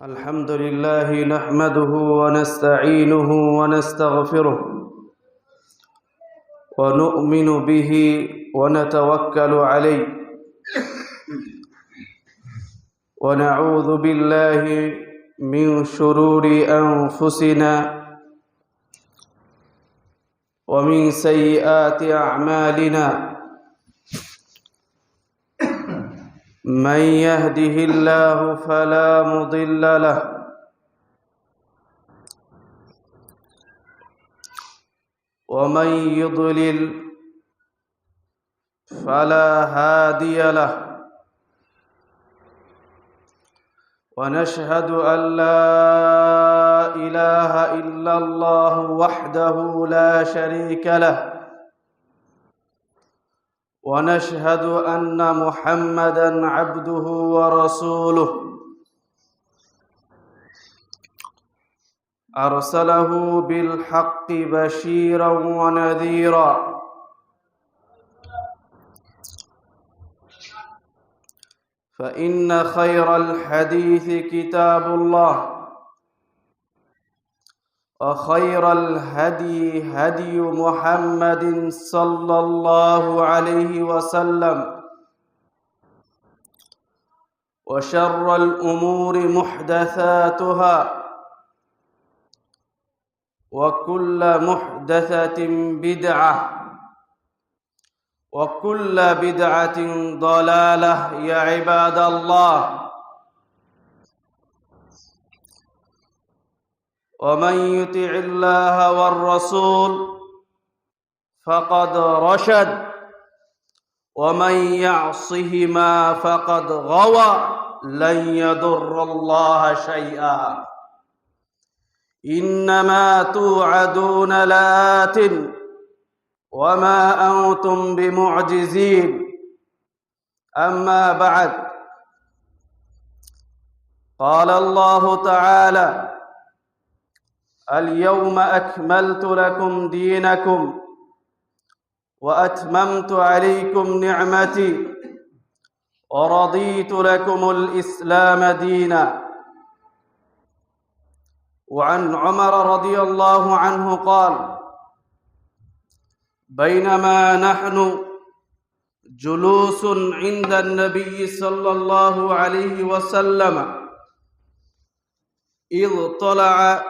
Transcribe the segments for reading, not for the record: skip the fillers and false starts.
الحمد لله نحمده ونستعينه ونستغفره ونؤمن به ونتوكل عليه ونعوذ بالله من شرور أنفسنا ومن سيئات أعمالنا من يهده الله فلا مضل له ومن يضلل فلا هادي له ونشهد أن لا إله إلا الله وحده لا شريك له ونشهد أن محمدًا عبده ورسوله أرسله بالحق بشيرًا ونذيرًا فإن خير الحديث كتاب الله وخير الهدي هدي محمد صلى الله عليه وسلم وشر الأمور محدثاتها وكل محدثة بدعة وكل بدعة ضلالة يا عباد الله ومن يطع الله والرسول فقد رشد ومن يعصهما فقد غوى لن يضر الله شيئا إنما توعدون لآت وما أنتم بمعجزين أما بعد قال الله تعالى اليوم أكملت لكم دينكم وأتممت عليكم نعمتي ورضيت لكم الإسلام دينا وعن عمر رضي الله عنه قال بينما نحن جلوس عند النبي صلى الله عليه وسلم إذ طلع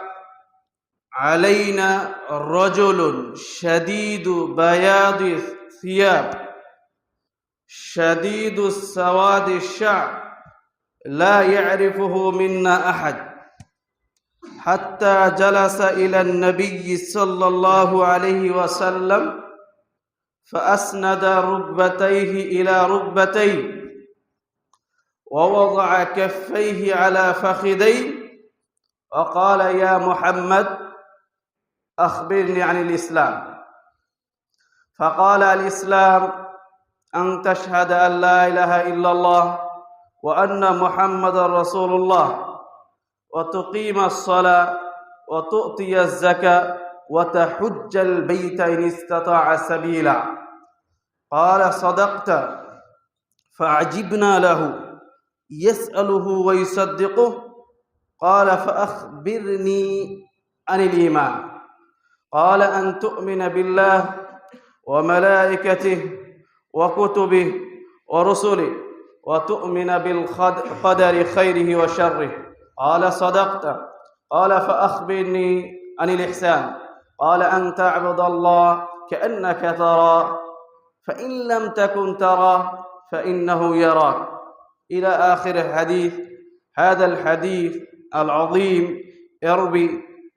علينا رجل شديد بياض الثياب شديد السواد الشعر لا يعرفه منا أحد حتى جلس إلى النبي صلى الله عليه وسلم فأسند ركبتيه إلى ركبتيه ووضع كفيه على فخذيه وقال يا محمد أخبرني عن الإسلام فقال الإسلام أن تشهد أن لا إله إلا الله وأن محمد رسول الله وتقيم الصلاة وتؤتي الزكاة وتحج البيت إن استطاع سبيلا قال صدقت فعجبنا له يسأله ويصدقه قال فأخبرني عن الإيمان قال أن تؤمن بالله وملائكته وكتبه ورسله وتؤمن بالقدر خيره وشره قال صدقت قال فأخبرني عن الإحسان قال أن تعبد الله كأنك تراه فإن لم تكن تراه فإنه يراك إلى آخر الحديث. هذا الحديث العظيم يروي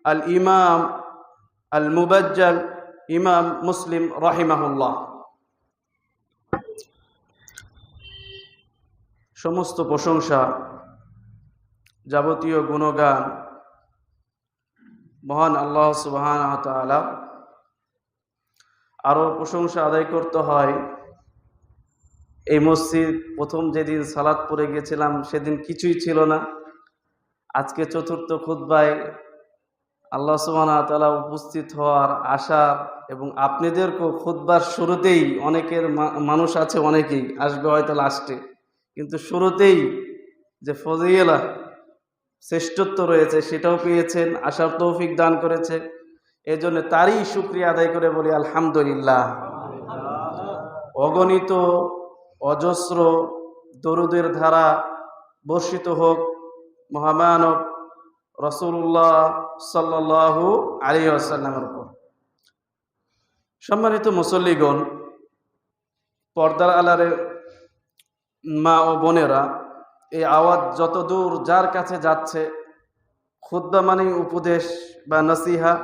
الإمام المبجل ইমাম মুসলিম রাহিমাহুল্লাহ। সমস্ত প্রশংসা যাবতীয় গুণগান মহান আল্লাহ সুবহানাহু ওয়া তাআলা। আরও প্রশংসা আদায় করতে হয় এই মসজিদ প্রথম যেদিন সালাত পড়ে গেছিলাম সেদিন কিছুই ছিল না। আজকে চতুর্থ খুতবায় আল্লাহ সুবহানাহু ওয়া তাআলা উপস্থিত হওয়ার আশা এবং আপনাদেরকেও খুতবার শুরুতেই অনেকের মানুষ আছে, অনেকেই আসবে হয়তো লাস্টে, কিন্তু শুরুতেই যে ফজিলা শ্রেষ্ঠত্ব রয়েছে সেটাও পেয়েছেন, আসার তৌফিক দান করেছে। এজন্য তারই শুকরিয়া আদায় করে বলি আলহামদুলিল্লাহ। অগণিত অজস্র দরুদের ধারা বর্ষিত হোক মহামানব রাসূলুল্লাহ সাল্লাল্লাহু আলাইহি ওয়াসাল্লামের উপর। সম্মানিত মুসল্লিগণ, পর্দার আলারে মা ও বোনেরা, এই আওয়াজ যত দূর যার কাছে যাচ্ছে, খুতবা মানে উপদেশ বা নসিহা,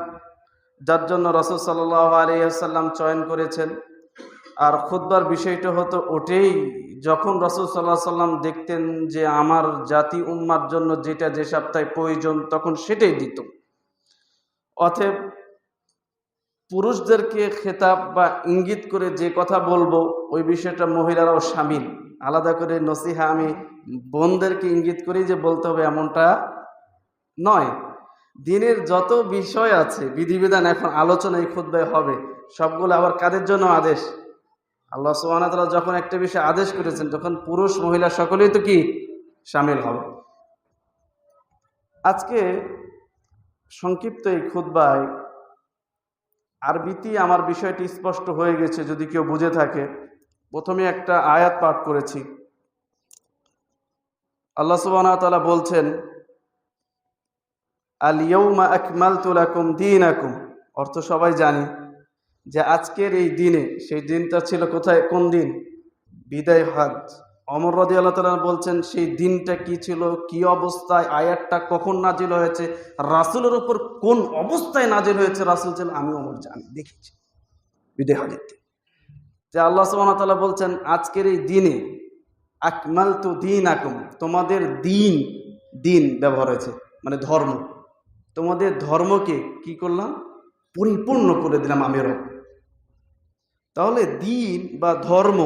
যার জন্য রাসূল সাল্লাল্লাহু আলাইহি ওয়াসাল্লাম চয়ন করেছেন। আর খুতবার বিষয়টা হতো ওঠেই যখন রাসূল সাল্লাল্লাহু আলাইহি ওয়াসাল্লাম দেখতেন যে আমার জাতি উম্মার জন্য যেটা যে সপ্তাহে প্রয়োজন তখন সেটাই দিত। অতএব পুরুষদেরকে খেতাব বা ইঙ্গিত করে যে কথা বলবো ওই বিষয়টা মহিলারাও শামিল। আলাদা করে নসিহা আমি বোনদেরকে ইঙ্গিত করি যে বলতে হবে এমনটা নয়। দিনের যত বিষয় আছে বিধিবিধান এখন আলোচনা এই খুতবায় হবে, সবগুলো আবার কাদের জন্য আদেশ? আল্লাহ সুবহানাহু ওয়া তাআলা যখন একটা বিষয় আদেশ করেছেন তখন পুরুষ মহিলা সকলেই তো কি শামিল হবে। আজকে সংক্ষিপ্ত এই খুতবায় আরবিতে আমার বিষয়টি স্পষ্ট হয়ে গেছে যদি কেউ বুঝে থাকে। প্রথমে একটা আয়াত পাঠ করেছি। আল্লাহ সুবহানাহু ওয়া তাআলা বলছেন, আল ইয়াউমা আকমালতু লাকুম দীনাকুম। অর্থ সবাই জানি যে আজকের এই দিনে, সেই দিনটা ছিল কোথায়, কোন দিন? বিদায় হজ। ওমর রাদিয়াল্লাহু তাআলা বলছেন সেই দিনটা কি ছিল, কি অবস্থায়, আয়াতটা কখন নাজিল হয়েছে, রাসূলের উপর কোন অবস্থায় নাজিল হয়েছে, রাসূল ছিলেন, আমি ওমর জানি, দেখেছি বিদায় হজের দিন। যে আল্লাহ সুবহানাহু ওয়া তাআলা বলছেন আজকের এই দিনে আকমালতু দীনাকুম, তোমাদের দিন, দিন ব্যবহার হয়েছে মানে ধর্ম, তোমাদের ধর্মকে কি করলাম, পরিপূর্ণ করে দিলাম আমি রব। তাহলে দিন বা ধর্ম,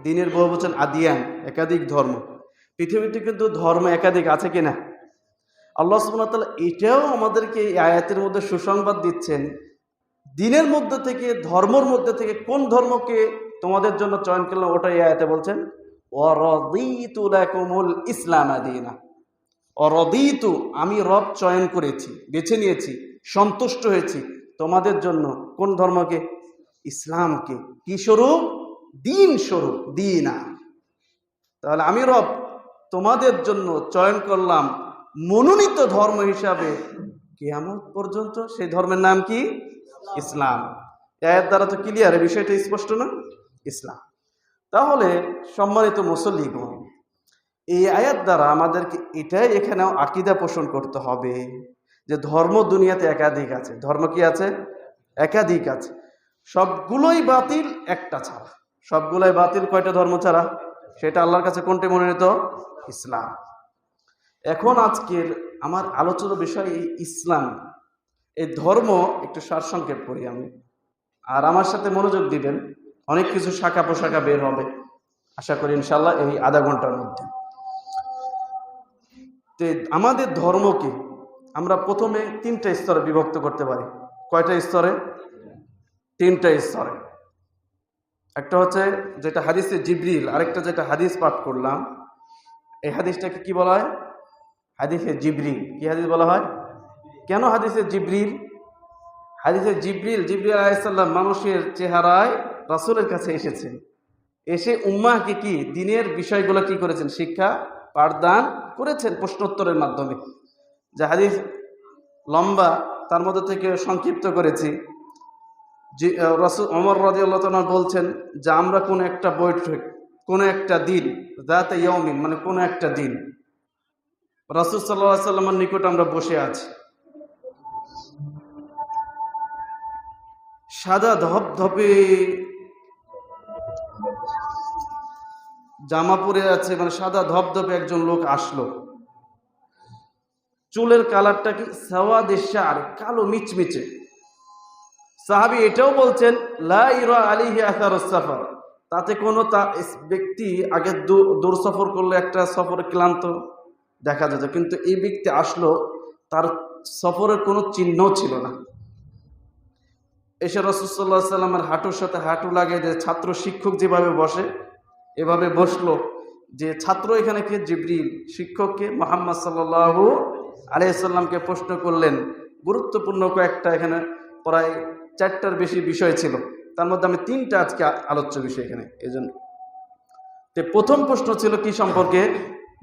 দিনের বহুবচন আদিয়ান, একাধিক ধর্ম। পৃথিবীতে কিন্তু ধর্ম একাধিক আছে কিনা? আল্লাহ সুবহানাহু ওয়া তাআলা এটাও আমাদেরকে এই আয়াতের মধ্যে সুসংবাদ দিচ্ছেন, দিনের মধ্যে থেকে, ধর্মের মধ্যে থেকে কোন ধর্মকে তোমাদের জন্য চয়ন করলাম ওটাই আয়াতে বলছেন, ওয়ারাদিতু লাকুমুল ইসলাম দীনা। অরদিতু, আমি রব চয়ন করেছি, বেছে নিয়েছি, সন্তুষ্ট হয়েছি তোমাদের জন্য কোন ধর্মকে? ইসলামকে। কি স্বরূপ? দিন স্বরূপ, দীনা। তাহলে আমি রব তোমাদের জন্য চয়ন করলাম মনোনীত ধর্ম হিসাবে কিয়ামত পর্যন্ত। সেই ধর্মের নাম কি? ইসলাম। আয়াত দ্বারা তো ক্লিয়ার, এই বিষয়টা স্পষ্ট না? ইসলাম। তাহলে সম্মানিত মুসল্লিগণ, এই আয়াত দ্বারা আমাদেরকে এটাই এখানেও আকীদা পোষণ করতে হবে যে ধর্ম দুনিয়াতে একাধিক আছে। ধর্ম কি আছে? একাধিক আছে। সবগুলোই বাতিল একটা ছাড়া। সবগুলোই বাতিল কয়টা ধর্ম ছাড়া? সেটা আল্লাহর কাছে কোনটি মনোনীত? ইসলাম। এখন আজকের আমার আলোচনার বিষয় এই ইসলাম, এই ধর্ম একটু সারসংক্ষেপ করি আমি, আর আমার সাথে মনোযোগ দিবেন। অনেক কিছু শাখা প্রশাখা বের হবে আশা করি ইনশাল্লাহ এই আধা ঘন্টার মধ্যে। তো আমাদের ধর্মকে আমরা প্রথমে তিনটা স্তরে বিভক্ত করতে পারি। কয়টা স্তরে? তিনটা স্তরে। একটা হচ্ছে যেটা হাদিসে জিবরিল, আরেকটা যেটা হাদিস পাঠ করলাম, এই হাদিসটাকে কি বলা হয়? হাদিসে জিবরিল। কি হাদিস বলা হয়? কেন হাদিসে জিবরিল? হাদিসে জিবরিল, জিবরিল আলাইহিস সালাম মানুষের চেহারায় রাসূলের কাছে এসেছেন, এসে উম্মাহকে কি দ্বীনের বিষয়গুলো কি করেছেন? শিক্ষা পাঠদান করেছেন প্রশ্নোত্তরের মাধ্যমে। যে হাদিস লম্বা, তার মধ্যে থেকে সংক্ষিপ্ত করেছি। যে রাসূল ওমর রাদিয়াল্লাহু তাআলা বলছেন যে আমরা কোন একটা বৈঠক, কোন একটা দিন, যাতে ইয়াউমিন মানে কোন একটা দিন, রাসূল সাল্লাল্লাহু আলাইহি ওয়াসাল্লামের নিকট আমরা বসে আছি, সাদা ধপধপে জামা পরে আছে, মানে সাদা ধপধপে একজন লোক আসলো। চুলের কালারটা কি? সাওয়াদে শার, কালো মিচমিচে। সাহাবী এটাও বলছেন লা ইরা আলাইহি আসারুস সাফার, তাতে কোনো ব্যক্তি আগে দূর সফর করলে একটা সফরে ক্লান্ত দেখা যেত, কিন্তু এই ব্যক্তি আসলো তার সফরের কোনো চিহ্ন ছিল না। এসে রাসূল সাল্লাল্লাহু আলাইহি ওয়াসাল্লামের হাঁটুর সাথে হাঁটু লাগিয়ে দিয়ে ছাত্র শিক্ষক যেভাবে বসে এভাবে বসলো। যে ছাত্র এখানে কে? জিবরিল। শিক্ষককে মুহাম্মদ সাল্লাল্লাহু আলাইহিস সালামকে প্রশ্ন করলেন। গুরুত্বপূর্ণ কয়েকটা, এখানে প্রায় 4টার বেশি বিষয় ছিল, তার মধ্যে আমি 3টা আজকে আলোচ্য বিষয় এখানে। এই জন্য প্রথম প্রশ্ন ছিল কি সম্পর্কে?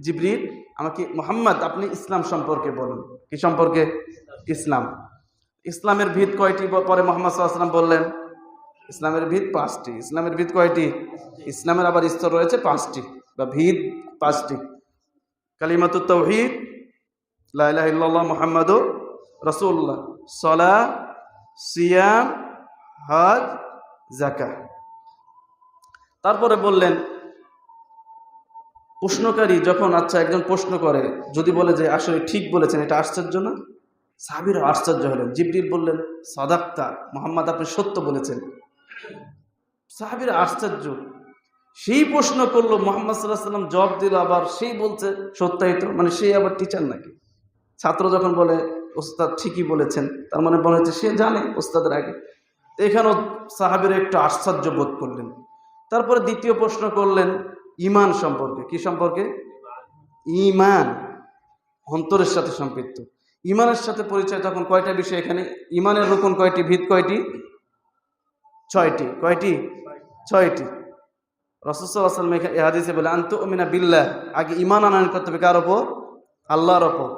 জিবরিল আমাকে, মুহাম্মদ আপনি ইসলাম সম্পর্কে বলুন। কি সম্পর্কে? ইসলাম। ইসলামের ভিত কয়টি? পরে মুহাম্মদ সাল্লাল্লাহু আলাইহি ওয়াসাল্লাম বললেন ইসলামের ভিত 5টি। ইসলামের ভিত কয়টি? ইসলামের আবার স্তর রয়েছে 5টি, বা ভিত 5টি। কালিমাতুত তাওহীদ, লা ইলাহা ইল্লাল্লাহ মুহাম্মাদুর রাসূলুল্লাহ, সালাহ, সিয়াম, হজ, যাকাত। তারপরে বললেন প্রশ্নকারী যখন, আচ্ছা একজন প্রশ্ন করে, যদি বলে যে আসলে ঠিক বলেছেন, এটা আশ্চর্য না? সাহাবীরা আশ্চর্য হলেন। জিবরিল বললেন সাদাক্তা, মুহাম্মদ আপনি সত্য বলেছেন। সাহাবীরা আশ্চর্য। সেই প্রশ্ন করলো, মুহাম্মদ সাল্লাল্লাহু আলাইহি ওয়াসাল্লাম জবাব দিল, আবার সেই বলছে সত্যাই তো, মানে সে আবার টিচার নাকি? ছাত্র যখন বলে ওস্তাদ ঠিকই বলেছেন, তার মানে মনে হচ্ছে সে জানে ওস্তাদের আগে। এখানেও সাহাবীরা একটু আশ্চর্য বোধ করলেন। তারপরে দ্বিতীয় প্রশ্ন করলেন ঈমান সম্পর্কে। কি সম্পর্কে? ঈমান, অন্তরের সাথে সম্পৃক্ত। ঈমানের সাথে পরিচয় তখন কয়টা বিষয় এখানে? ঈমানের রুকন কয়টি? ভিত কয়টি? 6টি। কয়টি? 6টি। রাসূল সাল্লাল্লাহু আলাইহি ওয়াসাল্লাম এই হাদিসে বলে আনতুমিনা বিল্লাহ, আগে ঈমান আনয়ন করতে হবে কার উপর? আল্লাহর উপর,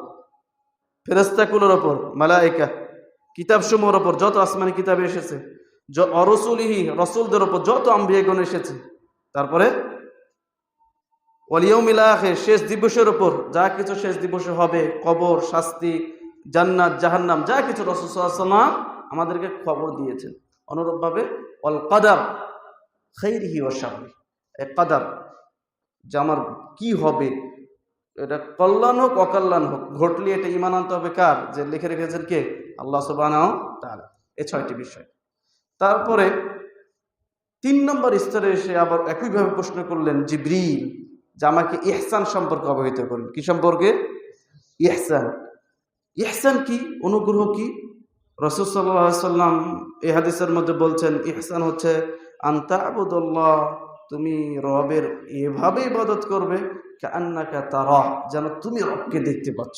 ফেরেশতাকুলের উপর, মালায়েকা, কিতাবসমূহের উপর, যত আসমানি কিতাব এসেছে, রাসূলিহি, রাসূলদের উপর যত আম্বিয়াগণ এসেছে। তারপরে ওয়াল ইয়াউমিল আখির, শেষ দিবসের উপর, যা কিছু শেষ দিবসে হবে, কবর, শাস্তি, জান্নাত, জাহান্নাম, যা কিছু রাসূল সাল্লাল্লাহু আলাইহি ওয়াসাল্লাম আমাদেরকে খবর দিয়েছেন। অনুরূপভাবে ওয়াল কদর খাইরিহি ওয়া শাররিহি, এই কদর যে আমার কি হবে, এটা কল্যাণ হোক অকল্যাণ হোক, ঘটলে এটা ঈমান আনতে হবে কার? যে লিখে রেখেছেন কে? আল্লাহ সুবহানাহু ওয়া তাআলা। এই 6টি বিষয়। তারপরে 3 নম্বর স্তরে এসে আবার একইভাবে প্রশ্ন করলেন জিবরিল যে আমাকে ইহসান সম্পর্কে অবহিত করুন। কি সম্পর্কে? ইহসান। ইহসান কি? অনুগ্রহ কি? রাসূল সাল্লাল্লাহু আলাইহি ওয়াসাল্লাম এই হাদিসের মধ্যে বলছেন ইহসান হচ্ছে আনতা আবুদুল্লাহ, তুমি রবের এভাবে ইবাদত করবে কাআন্নাকা তারা, যেন তুমি রবকে দেখতে পাচ্ছ।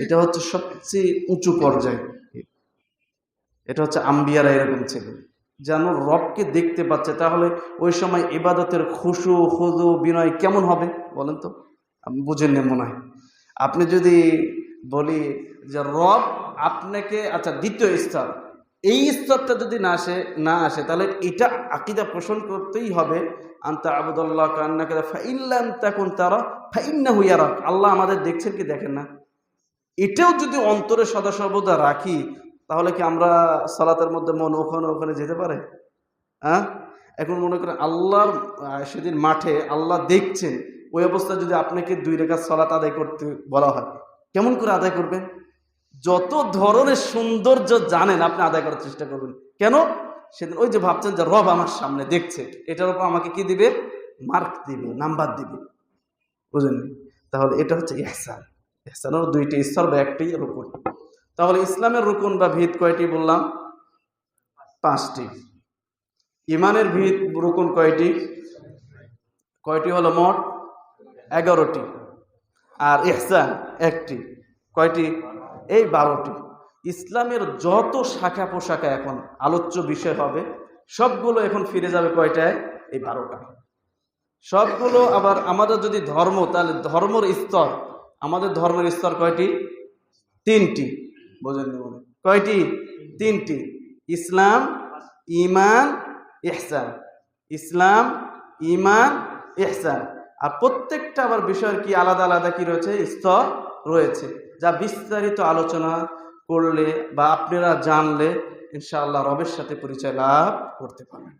এটা হচ্ছে সবচেয়ে উঁচু পর্যায়। এটা হচ্ছে আম্বিয়ারা এরকম ছিল, যেন রবকে দেখতে পাচ্ছে। তাহলে ওই সময় ইবাদতের খুশু খুদু বিনয় কেমন হবে বলেন তো? আপনি বুঝেননি মনে হয়। আপনি যদি বলি যে রব আপনাকে, আচ্ছা দ্বিতীয় স্তর, এই স্তরটা যদি না আসে তাহলে এটা আকীদা পোষণ করতেই হবে আনতা আবুদুল্লাহ কান্নাকা ফাইন লাম তাকুন তারা ফাইন্নাহু ইয়ারাক, আল্লাহ আমাদের দেখছেন কি দেখেন না। এটাও যদি অন্তরে সদা সর্বদা রাখি, তাহলে কি আমরা সালাতের মধ্যে মন ওখানে যেতে পারে? হ্যাঁ, এখন মনে করেন আল্লাহর সেদিন মাঠে আল্লাহ দেখছেন, ওই অবস্থায় যদি আপনাকে 2 রাকাত সালাত আদায় করতে বলা হয়, কেমন করে আদায় করবেন? যত ধরনের সৌন্দর্য জানেন আপনি আদায় করার চেষ্টা করবেন। কেন? সেদিন ওই যে ভাবছেন যে রব আমার সামনে দেখছে, এটার উপর আমাকে কি দিবে? মার্ক দিবে, নাম্বার দিবে। বুঝলেন? তাহলে এটা হচ্ছে ইহসান। ইহসানের 2টি স্তর বা একটি রুকুন। তাহলে ইসলামের রুকুন বা ভিত কয়টি বললাম? 5টি। ঈমানের ভিত রুকুন কয়টি? কয়টি হলো মোট? 11টি। আর ইহসান 1টি। কয়টি? এই 12টি। ইসলামের যত শাখা পোশাখা এখন আলোচ্য বিষয় হবে, সবগুলো এখন ফিরে যাবে কয়টায়? এই 12টা। সবগুলো আবার আমাদের যদি ধর্ম, তাহলে ধর্মের স্তর, আমাদের ধর্মের স্তর কয়টি? 3টি। বোঝেননি মনে? কয়টি? 3টি। ইসলাম, ঈমান, ইহসান। ইসলাম, ঈমান, ইহসান। আর প্রত্যেকটা আবার বিষয়ের কি আলাদা আলাদা কি রয়েছে? স্তর রয়েছে, যা বিস্তারিত আলোচনা করলে বা আপনারা জানলে ইনশাআল্লাহ রবের সাথে পরিচয় লাভ করতে পারবেন।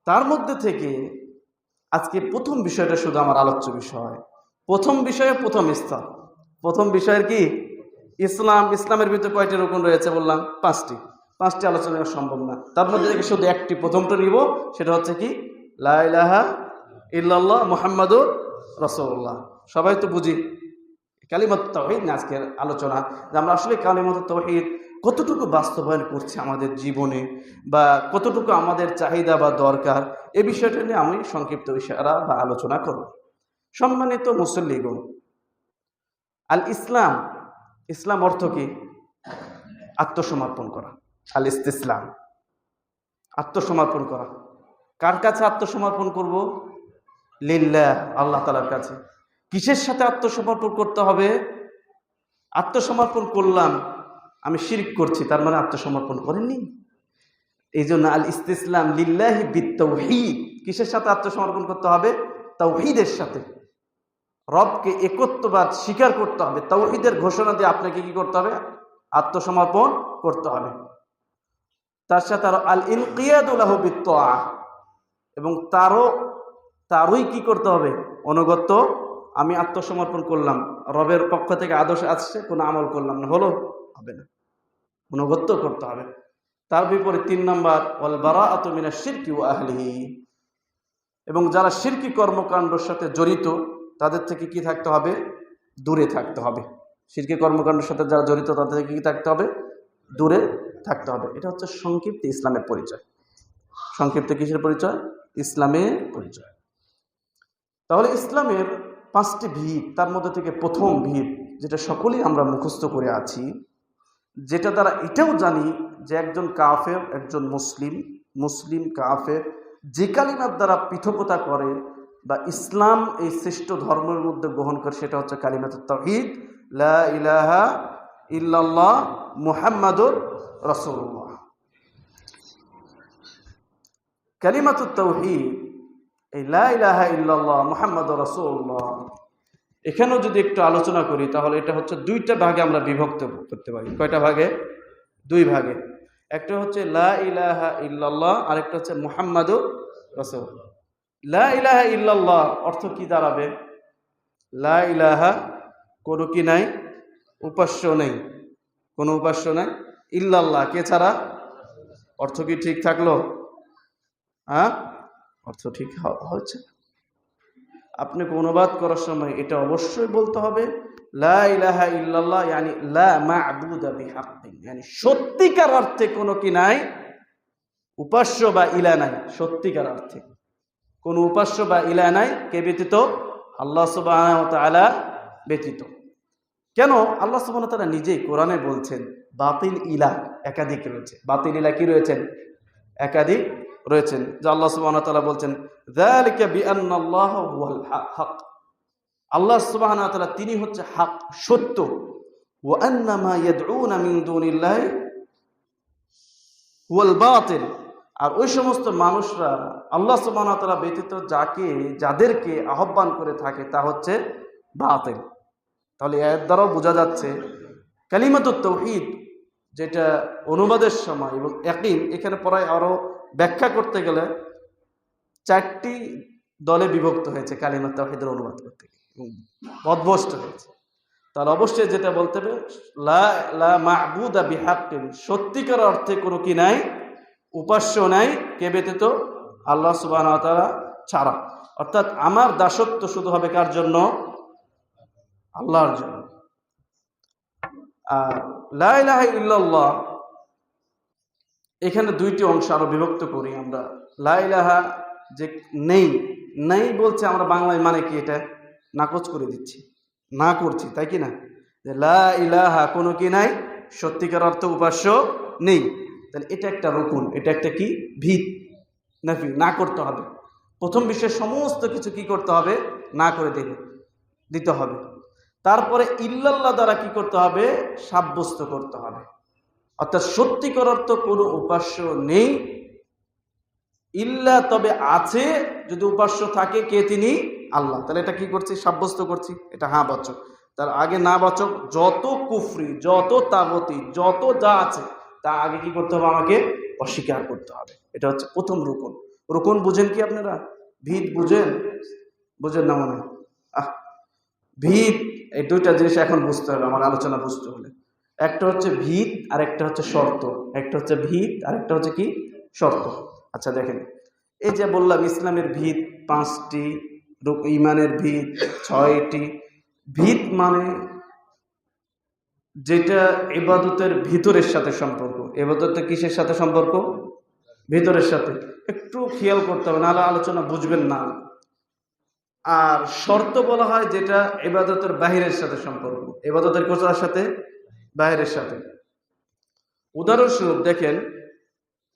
তার মধ্যে থেকে আজকে প্রথম বিষয়টা শুধু আমার আলোচ্য বিষয়। প্রথম বিষয়ে প্রথম স্তর। প্রথম বিষয়ের কি? ইসলাম। ইসলামের ভিতরে কয়টি রুকুন রয়েছে বললাম? 5টি। 5টি আলোচনা করা সম্ভব না, তার মধ্যে থেকে শুধু একটি, প্রথমটা নিব, সেটা হচ্ছে কি? লা ইলাহা ইল্লাল্লাহ মুহাম্মাদুর রাসূলুল্লাহ। সবাই তো বুঝি কালিমাত তাওহীদ না আজকের আলোচনা, যে আমরা আসলে কালিমাত তাওহীদ কতটুকু বাস্তবায়ন করছি আমাদের জীবনে, বা কতটুকু আমাদের চাহিদা বা দরকার, এ বিষয়টা নিয়ে আমি সংক্ষিপ্ত ইশারা বা আলোচনা করব। সম্মানিত মুসল্লিগণ, আল ইসলাম ইসলাম অর্থ কি? আত্মসমর্পণ করা। আল ইস্তিসলাম, আত্মসমর্পণ করা। কার কাছে আত্মসমর্পণ করব? লিল্লাহ, আল্লাহ তাআলার কাছে। কিসের সাথে আত্মসমর্পণ করতে হবে? আত্মসমর্পণ করলাম, আমি শিরক করছি, তার মানে আত্মসমর্পণ করেননি। এই জন্য আল ইস্তিসলাম লিল্লাহি বিত্তাওহীদ। কিসের সাথে আত্মসমর্পণ করতে হবে? তাওহীদের সাথে। রবকে একত্ববাদ স্বীকার করতে হবে। তাওহীদের ঘোষণা দিয়ে আপনাকে কি করতে হবে? আত্মসমর্পণ করতে হবে। তার সাথে আর আল ইনকিয়াদু লাহু বিত্তাআ, এবং তারই কি করতে হবে? অনুগত্য। আমি আত্মসমর্পণ করলাম, রবের পক্ষ থেকে আদেশ আসছে, কোনো আমল করলাম না, হলো? হবে না, অনুগত্য করতে হবে। তার বিপরীত 3 নম্বর, ওয়াল বারাআতু মিনাশ শিরকি ওয়া আহলিহি, এবং যারা শিরকি কর্মকাণ্ডের সাথে জড়িত তাদের থেকে কি থাকতে হবে? দূরে থাকতে হবে। শিরকি কর্মকাণ্ডের সাথে যারা জড়িত তাদের থেকে কি থাকতে হবে? দূরে থাকতে হবে। এটা হচ্ছে সংক্ষিপ্ত ইসলামের পরিচয়। সংক্ষিপ্ত কিসের পরিচয়? ইসলামের পরিচয়। তাহলে ইসলামের 5টি ভিত, তার মধ্যে থেকে প্রথম ভিত যেটা সকলেই আমরা মুখস্থ করে আছি, যেটা দ্বারা এটাও জানি যে একজন কাফের, একজন মুসলিম, মুসলিম কাফের যে কালিমার দ্বারা পৃথকতা করে বা ইসলাম এই শ্রেষ্ঠ ধর্মের মধ্যে গ্রহণ করে, সেটা হচ্ছে কালিমাতুত তাওহীদ, লা ইলাহা ইল্লাল্লাহ মুহাম্মাদুর রাসূলুল্লাহ। কালিমাতুত তাওহীদ, এই লা ইলাহা ইল্লাল্লাহ মুহাম্মাদুর রাসূলুল্লাহ, এখানেও যদি একটু আলোচনা করি তাহলে এটা হচ্ছে 2টা ভাগে আমরা বিভক্ত করতে পারি। কয়টা ভাগে? 2 ভাগে। একটা হচ্ছে লা ইলাহা ইল্লাল্লাহ, আরেকটা হচ্ছে মুহাম্মাদুর রাসূলুল্লাহ। লা ইলাহা ইল্লাল্লাহ অর্থ কি দাঁড়াবে? লা ইলাহা, কোনো কি নাই, উপাস্য নেই, কোনো উপাস্য নাই, ইল্লাল্লাহ, কে ছাড়া। অর্থ কি ঠিক থাকলো? হ্যাঁ, অর্থ ঠিক হচ্ছে। আপনাকে অনুবাদ করার সময় এটা অবশ্যই বলতে হবে, লা ইলাহা ইল্লাল্লাহ ইয়ানি লা মা'বুদা বিহাক্কিন, ইয়ানি সত্যিকার অর্থে কোনো কি নাই, উপাস্য বা ইলা নাই। সত্যিকার অর্থে কোনো উপাস্য বা ইলা নাই, কে ব্যতীত? আল্লাহ সুবহানাহু ওয়া তাআলা ব্যতীত। কেন? আল্লাহ সুবহানাহু ওয়া তাআলা নিজেই কোরআনে বলছেন বাতিল ইলাহ একাধিক রয়েছে। বাতিল ইলাহ কি রয়েছেন? একাধিক রয়েছেন। যে আল্লাহ সুবহানাহু ওয়া তাআলা বলছেন যালিকা বিআন্নাল্লাহা হুয়াল হক, আল্লাহ সুবহানাহু ওয়া তাআলা তিনি হচ্ছে হক, সত্য। ওয়া আন্না মা ইয়াদউনা মিন দুনিল্লাহি হুয়াল বাতিল, আর ওই সমস্ত মানুষরা আল্লাহ সুবহানাহু ওয়া তাআলা ব্যতীত যাদেরকে আহ্বান করে থাকে তা হচ্ছে বাতিল। তাহলে এর দ্বারাও বোঝা যাচ্ছে কালিমাতুত তাওহীদ, যেটা অনুবাদের সময় এবং ইয়াকিন, এখানে পড়ায় আরো ব্যাখ্যা করতে গেলে 4টি দলে বিভক্ত হয়েছে কালিমাতুত তাওহীদের অনুবাদ করতে গিয়ে, পদভ্রষ্ট হয়েছে। তাহলে অবশ্যই যেটা বলতে হবে লা মা'বুদা বিহাক্কিন, সত্যিকার অর্থে কোনো কি নাই, উপাস্য নাই, কে ব্যতীত? আল্লাহ সুবহানাহু ওয়া তাআলা ছাড়া। অর্থাৎ আমার দাসত্ব শুধু হবে কার জন্য? আল্লাহর জন্য। আর লা ইলাহা ইল্লাল্লাহ, এখানে 2টি অংশ আরো বিভক্ত করি আমরা। লা ইলাহা যে নেই, নেই বলছে আমরা বাংলায় মানে কি? এটা নাকচ করে দিচ্ছি, না করছি, তাই কি না? যে লা ইলাহা, কোনো কি নাই, সত্যিকার অর্থে উপাস্য নেই। তাহলে এটা একটা রুকুন, এটা একটা কি? ভিত, নাফি, না করতে হবে। প্রথম বিশ্বের সমস্ত কিছু কি করতে হবে? না করে দিতে হবে। তারপরে ইল্লাল্লাহ দ্বারা কি করতে হবে? সাব্যস্ত করতে হবে। অর্থাৎ সত্যিকার অর্থ কোনো উপাস্য নেই, ইল্লা তবে আছে, যদি উপাস্য থাকে, কে? তিনি আল্লাহ। তাহলে এটা কি করছি? সাব্যস্ত করছি। এটা হ্যাঁ বাচক। তার আগে না বাচক যত কুফরি, যত তাগতি, যত যা আছে তা আগে কি করতে হবে? আমাকে অস্বীকার করতে হবে। এটা হচ্ছে প্রথম রুকুন। রুকুন বুঝেন কি আপনারা? ভিত বুঝেন? বুঝেন না মনে? ভিত, এই 2টা জিনিস এখন বুঝতে হবে আমার আলোচনা বুঝতে হলে। একটা হচ্ছে ভিত আর একটা হচ্ছে শর্ত। একটা হচ্ছে ভিত আর একটা হচ্ছে কি? শর্ত। আচ্ছা দেখেন, এই যে বললাম ইসলামের ভিত 5টি, ঈমানের ভিত 6টি। ভিত মানে যেটা ইবাদতের ভিতরের সাথে সম্পর্ক। ইবাদতের কিসের সাথে সম্পর্ক? ভিতরের সাথে। একটু খেয়াল করতে হবে, নাহলে আলোচনা বুঝবেন না। আর শর্ত বলা হয় যেটা ইবাদতের বাহিরের সাথে সম্পর্ক। ইবাদতের কোথার সাথে? বাইরের সাথে। উদাহরণস্বরূপ দেখেন,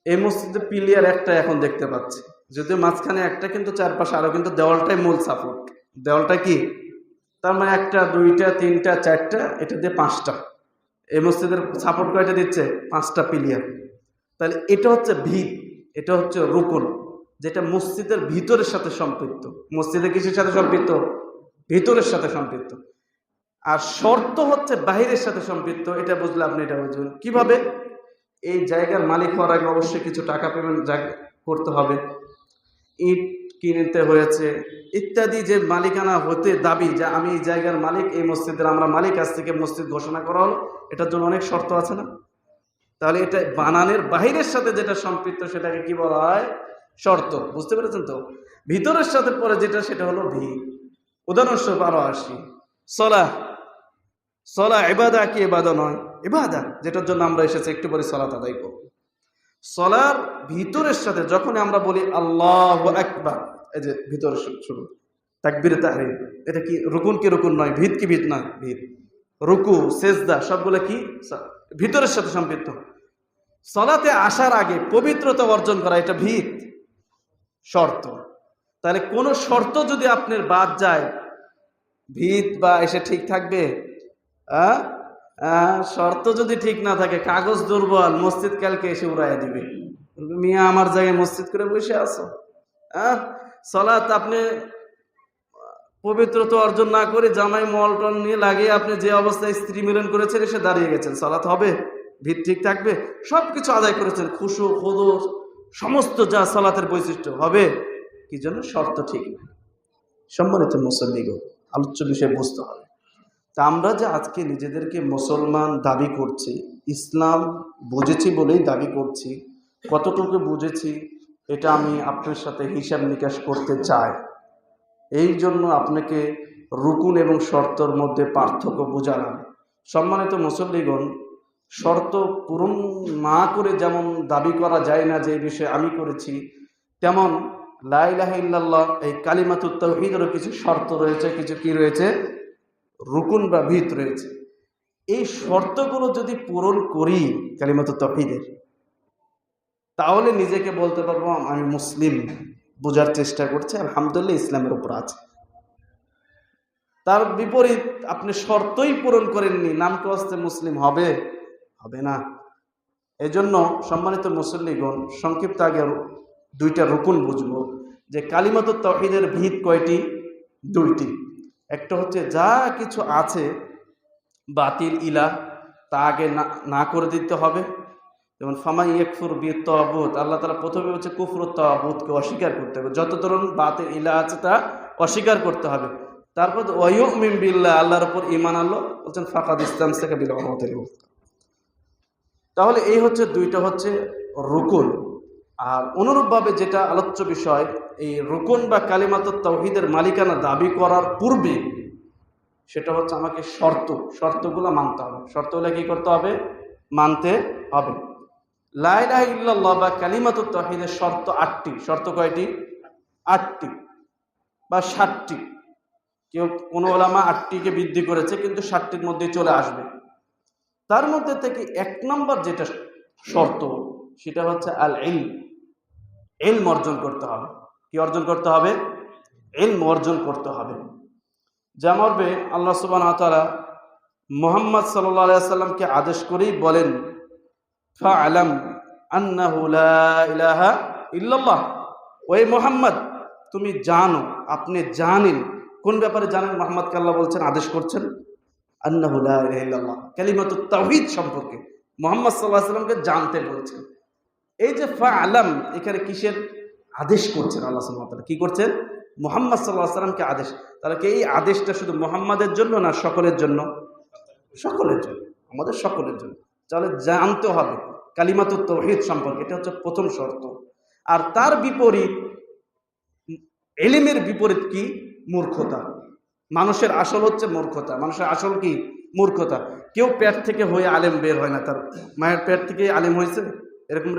এই মসজিদে পিলিয়ার একটা এখন দেখতে পাচ্ছি, যদিও মাঝখানে একটা, কিন্তু চারপাশে আরো, কিন্তু দেওয়ালটাই মূল সাপোর্ট। দেওয়ালটা কি, তার মানে একটা, দুইটা, তিনটা, চারটা, এটা দিয়ে পাঁচটা। এই মসজিদের সাপোর্ট কয়টা দিচ্ছে? পাঁচটা পিলিয়ার। তাহলে এটা হচ্ছে ভিত, এটা হচ্ছে রুকুন, যেটা মসজিদের ভিতরের সাথে সম্পৃক্ত। মসজিদের কিসের সাথে সম্পৃক্ত? ভিতরের সাথে সম্পৃক্ত। আর শর্ত হচ্ছে বাহিরের সাথে সম্পৃক্ত। এটা বুঝলে আপনি এটা বুঝবেন কিভাবে। এই জায়গার মালিক হওয়ার আগে অবশ্যই কিছু টাকা পেমেন্ট করতে হবে, ইট কিনতে হয়েছে ইত্যাদি। যে মালিকানা হতে দাবি যে আমি এই জায়গার মালিক, এই মসজিদের আমরা মালিক, আজ থেকে মসজিদ ঘোষণা করা হলো, এটার জন্য অনেক শর্ত আছে না? তাহলে এটা বানানের বাহিরের সাথে যেটা সম্পৃক্ত সেটাকে কি বলা হয়? শর্ত। বুঝতে পেরেছেন তো? ভিতরের সাথে পরে যেটা, সেটা হলো ভিত। উদাহরণস্বরূপ আরো আসি, সলাহ। সলাহ ইবাদা কি ইবাদা নয়? ইবাদা, যেটার জন্য আমরা এসেছি, একটু পরে সালাত আদায় করব। সলার ভিতরের সাথে যখন আমরা বলি আল্লাহু আকবার, এই যে ভিতরের শুরু তাকবীরে তাহরিম, এটা কি রুকুন কি রুকুন নয়? ভিত কি ভিত নয়? ভিত। রুকু, সেজদা সবগুলো কি ভিতরের সাথে সম্পৃক্ত। সলাতে আসার আগে পবিত্রতা অর্জন করা, এটা ভিত, শর্ত। তাহলে কোন শর্ত যদি আপনার বাদ যায়, ভিত বা এসে ঠিক থাকবে? শর্ত যদি ঠিক না থাকে, কাগজ দুর্বল, মসজিদ কালকে এসে উড়াইয়া দিবে। মিয়া আমার জায়গায় মসজিদ করে বসে আছো। সলাত আপনি পবিত্রতা অর্জন না করে জামাই মল টল নিয়ে লাগিয়ে আপনি যে অবস্থায় স্ত্রী মিলন করেছেন এসে দাঁড়িয়ে গেছেন, সলাত হবে? ভিত ঠিক থাকবে? সবকিছু আদায় করেছেন, খুশু খুদু সমস্ত যা সলাতের বৈশিষ্ট্য, হবে? কি জন্য? শর্ত ঠিক না। সম্মানিত মুসল্লিগণ, আলোচ্য বিষয় বুঝতে হবে। তা আমরা যে আজকে নিজেদেরকে মুসলমান দাবি করছি, ইসলাম বুঝেছি বলেই দাবি করছি, কতটুকু বুঝেছি এটা আমি আপনার সাথে হিসাব নিকাশ করতে চাই। এই জন্য আপনাকে রুকুন এবং শর্তর মধ্যে পার্থক্য বোঝালাম। সম্মানিত মুসল্লিগণ, শর্ত পূরণ না করে যেমন দাবি করা যায় না যে এই বিষয়ে আমি করেছি, তেমন লা ইলাহা ইল্লাল্লাহ এই কালিমাতুত তাওহীদেরও কিছু শর্ত রয়েছে, কিছু কি রয়েছে? রুকুন বা ভিত রয়েছে। এই শর্তগুলো যদি পূরণ করি কালিমাতুত তাওহীদের, তাহলে নিজেকে বলতে পারবো আমি মুসলিম, বোঝার চেষ্টা করছে, আলহামদুলিল্লাহ ইসলামের উপর আছে। তার বিপরীত আপনি শর্তই পূরণ করেননি, নামটা আসতে মুসলিম হবে? হবে না। এজন্য সম্মানিত মুসল্লিগণ, সংক্ষিপ্ত আগে দুইটা রুকুন বুঝবো যে কালিমাতুত তাওহীদের ভিত কয়টি? দুইটি। একটা হচ্ছে যা কিছু আছে বাতিল ইলাহ, তা আগে না করে দিতে হবে। যেমন ফামান ইয়াকফুর বিত-তাগুত, আল্লাহ তাআলা প্রথমে হচ্ছে কুফরুত তাগুতকে অস্বীকার করতে হবে, যত ধরনের বাতিল ইলাহ আছে তা অস্বীকার করতে হবে। তারপর ওয়ায়ুমিন বিল্লাহ, আল্লাহর উপর ঈমান আনলো, বলছেন ফাকাদ ইসতামসাকা বিল উরওয়াতিল ওয়াসকা। তাহলে এই হচ্ছে দুইটা হচ্ছে রুকুন। আর অনুরূপভাবে যেটা আলোচ্য বিষয়, এই রুকুন বা কালিমাতুত তাওহীদের মালিকানা দাবি করার পূর্বে সেটা হচ্ছে আমাকে শর্তগুলো মানতে হবে। শর্তগুলো কি করতে হবে? মানতে হবে। লা ইলাহা ইল্লাল্লাহ বা কালিমাতুত তাওহীদের শর্ত 8টি। শর্ত কয়টি? 8টি বা 7টি। কেউ কোন ওলামা 8টিকে বৃদ্ধি করেছে, কিন্তু 7টির মধ্যে চলে আসবে। তার মধ্যে থেকে 1 নম্বর যেটা শর্ত, সেটা হচ্ছে আল ইলম। ইলম অর্জন করতে হবে। কি অর্জন করতে হবে? ইলম অর্জন করতে হবে। যেমনভাবে আল্লাহ সুবহানাহু ওয়া তাআলা মুহাম্মদ সাল্লাল্লাহু আলাইহি ওয়াসাল্লামকে আদেশ করেই বলেন, ফাআলাম আন্নাহু লা ইলাহা ইল্লাল্লাহ। ওই মুহাম্মদ, তুমি জানো, আপনি জানেন। কোন ব্যাপারে জানেন? মুহাম্মদকে আল্লাহ বলছেন, আদেশ করছেন আন্নাহু লা ইলাহা ইল্লাল্লাহ, কালিমাতুত তাওহীদ সম্পর্কে মুহাম্মদ সাল্লাল্লাহু আলাইহি ওয়াসাল্লামকে জানতে বলছেন। এই যে ফাআলাম, এখানে কিসের আদেশ করছেন? আল্লাহ সুবহানাহু ওয়া তাআলা কি করছেন? মুহাম্মদ সাল্লাল্লাহু আলাইহি ওয়াসাল্লামকে আদেশ। তাহলে কি এই আদেশটা শুধু মুহাম্মাদের জন্য না সকলের জন্য? সকলের জন্য, আমাদের সকলের জন্য। তাহলে জানতে হবে কালিমাতুত তাওহীদ সম্পর্কে, এটা হচ্ছে প্রথম শর্ত। আর তার বিপরীত, ইলমের বিপরীত কি? মূর্খতা। মানুষের আসল হচ্ছে মূর্খতা। মানুষের আসল কি? মূর্খতা। কেউ পেট থেকে হয়ে আলেম বের হয় না, তার মায়ের পেট থেকে আলেম হয়েছে, এরকম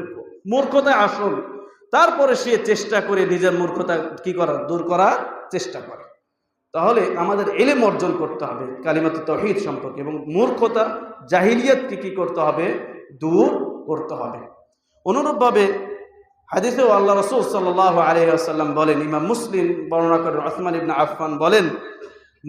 মূর্খতা আসল। তারপরে সে চেষ্টা করে নিজের মূর্খতা কি করার, দূর করার চেষ্টা করে। তাহলে আমাদের ইলম অর্জন করতে হবে কালিমাতুত তাওহীদ সম্পর্কে, এবং মূর্খতা জাহিলিয়াতকে কি করতে হবে? দূর করতে হবে। অনুরূপভাবে হাদিসেও আল্লাহ রাসূল সাল্লাল্লাহু আলাইহি ওয়াসাল্লাম বলেন, ইমাম মুসলিম বর্ণনা করেন, উসমান ইবনে আফফান বলেন,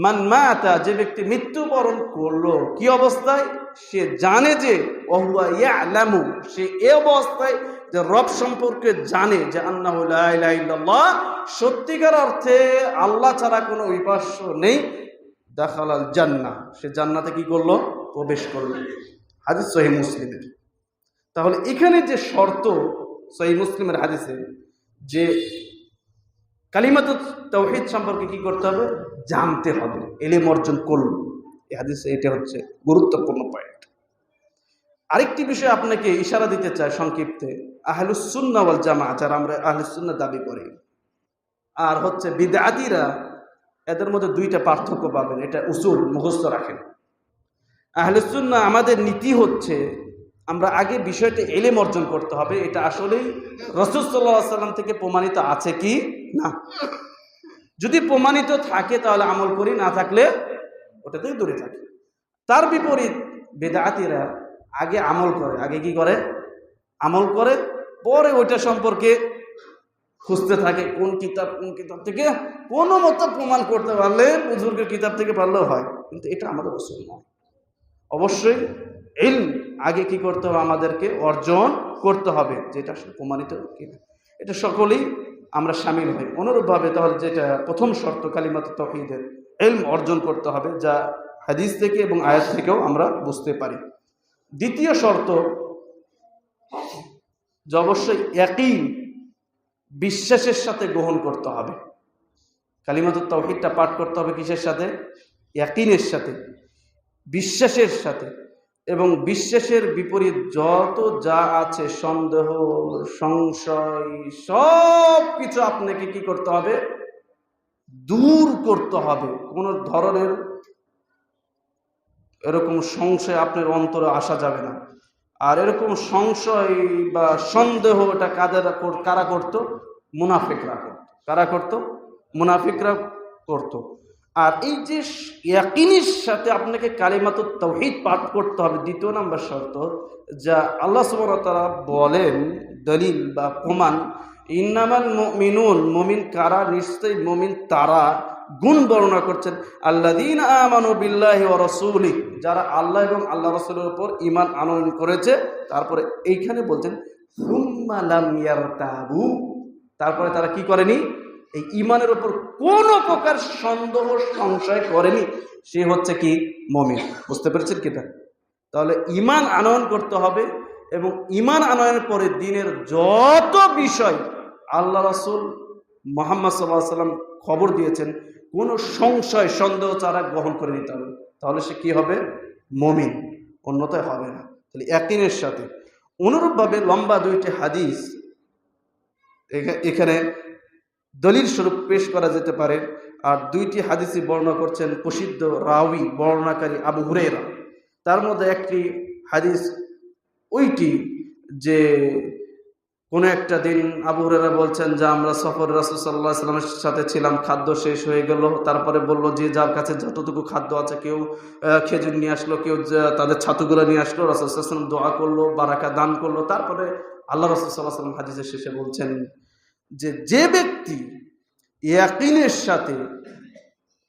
মান মাতা, যে ব্যক্তি মৃত্যুবরণ করলো কি অবস্থায়? সে জানে যে ওহুয়া ইয়ালামু, সে এই অবস্থায় যে রব সম্পর্কে জানে যে আন্নাহু লা ইলাহা ইল্লাল্লাহ, সত্যিকার অর্থে আল্লাহ ছাড়া কোনো উপাস্য নেই, দাখালাল জান্নাহ, সে জান্নাতে কি করলো? প্রবেশ করলো। হাদিস সহিহ মুসলিমের। তাহলে এখানে যে শর্ত সহিহ মুসলিমের হাদিসে, যে কালিমাতুত তাওহীদ সম্পর্কে কি করতে হবে? জানতে হবে, ইলম অর্জন করল। এই হাদিসে এটা হচ্ছে গুরুত্বপূর্ণ পয়েন্ট। আরেকটি বিষয় আপনাকে ইশারা দিতে চাই সংক্ষিপ্তে, আহলুস সুন্নাহ ওয়াল জামাআহ, যারা আমরা আহলুস সুন্নাহ দাবি করি, আর হচ্ছে বিদআতীরা, এদের মধ্যে দুইটা পার্থক্য পাবেন। এটা উসুল মুখস্থ রাখেন। আহলুস সুন্নাহ আমাদের নীতি হচ্ছে, আমরা আগে বিষয়টা ইলম অর্জন করতে হবে, এটা আসলেই রাসূল সাল্লাল্লাহু আলাইহি ওয়াসাল্লাম থেকে প্রমাণিত আছে কি না। যদি প্রমাণিত থাকে তাহলে আমল করি, না থাকলে ওটা থেকে দূরে থাকি। তার বিপরীত বিদআতীরা আগে আমল করে, আগে কি করে? আমল করে, পরে ওইটা সম্পর্কে খুঁজতে থাকে কোন কিতাব থেকে কোনো মতো প্রমাণ করতে পারলে, বুজুর্গের কিতাব থেকে পারলেও হয়, কিন্তু এটা আমাদের উসুল নয়। অবশ্যই ইলম আগে কি করতে হবে? আমাদেরকে অর্জন করতে হবে, যেটা আসলে প্রমাণিত কিনা, এটা সকলেই আমরা শামিল হই। অনুরূপভাবে তাহলে যেটা প্রথম শর্ত কালিমাতুত তাওহীদের, ইলম অর্জন করতে হবে, যা হাদিস থেকে এবং আয়াত থেকেও আমরা বুঝতে পারি। দ্বিতীয় শর্ত যে অবশ্যই ইয়াকিন, বিশ্বাসের সাথে গ্রহণ করতে হবে। কালিমাতুত তাওহীদটা পাঠ করতে হবে কিসের সাথে? ইয়াকিনের সাথে, বিশ্বাসের সাথে। এবং বিশ্বাসের বিপরীত যত যা আছে, সন্দেহ, সংশয়, সব কিছু আপনাকে কি করতে হবে? দূর করতে হবে। কোন ধরনের এরকম সংশয় আপনার অন্তরে আসা যাবে না। আর এরকম সংশয় বা সন্দেহ, এটা কারা করত? মুনাফিকরা করত। কারা করত? মুনাফিকরা করত। আর এই যে ইয়াকিনের সাথে আপনাকে কালিমাতুত তাওহীদ পাঠ করতে হবে, দ্বিতীয় নাম্বার শর্ত, যা আল্লাহ সুবহানাহু ওয়া তাআলা বলেন, দলিল বা প্রমাণ, ইন্নামাল মুমিনুন, মুমিন কারা? নিশ্চয়ই মুমিন তারা, গুণ বর্ণনা করছেন, আল্লাযীনা আমানু বিল্লাহি ওয়া রাসূলিহি, যারা আল্লাহ এবং আল্লাহ রাসূলের উপর ঈমান আনয়ন করেছে। তারপরে এইখানে বলছেন সুম্মা লাম ইয়ারতাবু, তারপরে তারা কি করেনি? এই ঈমানের উপর কোনো প্রকার সন্দেহ সংশয় করেনি, সে হচ্ছে কি? মুমিন। বুঝতে পেরেছেন কিনা? তাহলে ঈমান আনয়ন করতে হবে, এবং ঈমান আনয়নের পরে দ্বীনের যত বিষয় আল্লাহ রাসূল মুহাম্মদ সাল্লাল্লাহু আলাইহি ওয়াসাল্লাম খবর দিয়েছেন, কোনো সংশয় সন্দেহ ছাড়া গ্রহণ করে নিতে হবে। তাহলে সে কি হবে? মুমিন, অন্যথায় হবে না। তাহলে ইয়াকিনের সাথে। অনুরূপভাবে লম্বা দুইটি হাদিস এখানে দলিল স্বরূপ পেশ করা যেতে পারে। আর দুইটি হাদিসই বর্ণনা করছেন প্রসিদ্ধ রাওয়ী, বর্ণনাকারী আবু হুরায়রা। তার মধ্যে একটি হাদিস ওইটি যে কোনো একটা দিন আবু হুরায়রা বলছেন যে আমরা সফর রাসূল সাল্লাল্লাহু আলাইহি ওয়াসাল্লামের সাথে ছিলাম, খাদ্য শেষ হয়ে গেল। তারপরে বলল যে যার কাছে যতটুকু খাদ্য আছে, কেউ খেজুর নিয়ে আসলো, কেউ তাদের ছাতুগুলো নিয়ে আসলো, রাসূল সাল্লাল্লাহু আলাইহি ওয়াসাল্লাম দোয়া করলো, বারাকা দান করলো। তারপরে আল্লাহ রাসূল সাল্লাল্লাহু আলাইহি ওয়াসাল্লাম হাদিসের শেষে বলছেন যে ব্যক্তি ইয়াকিনের সাথে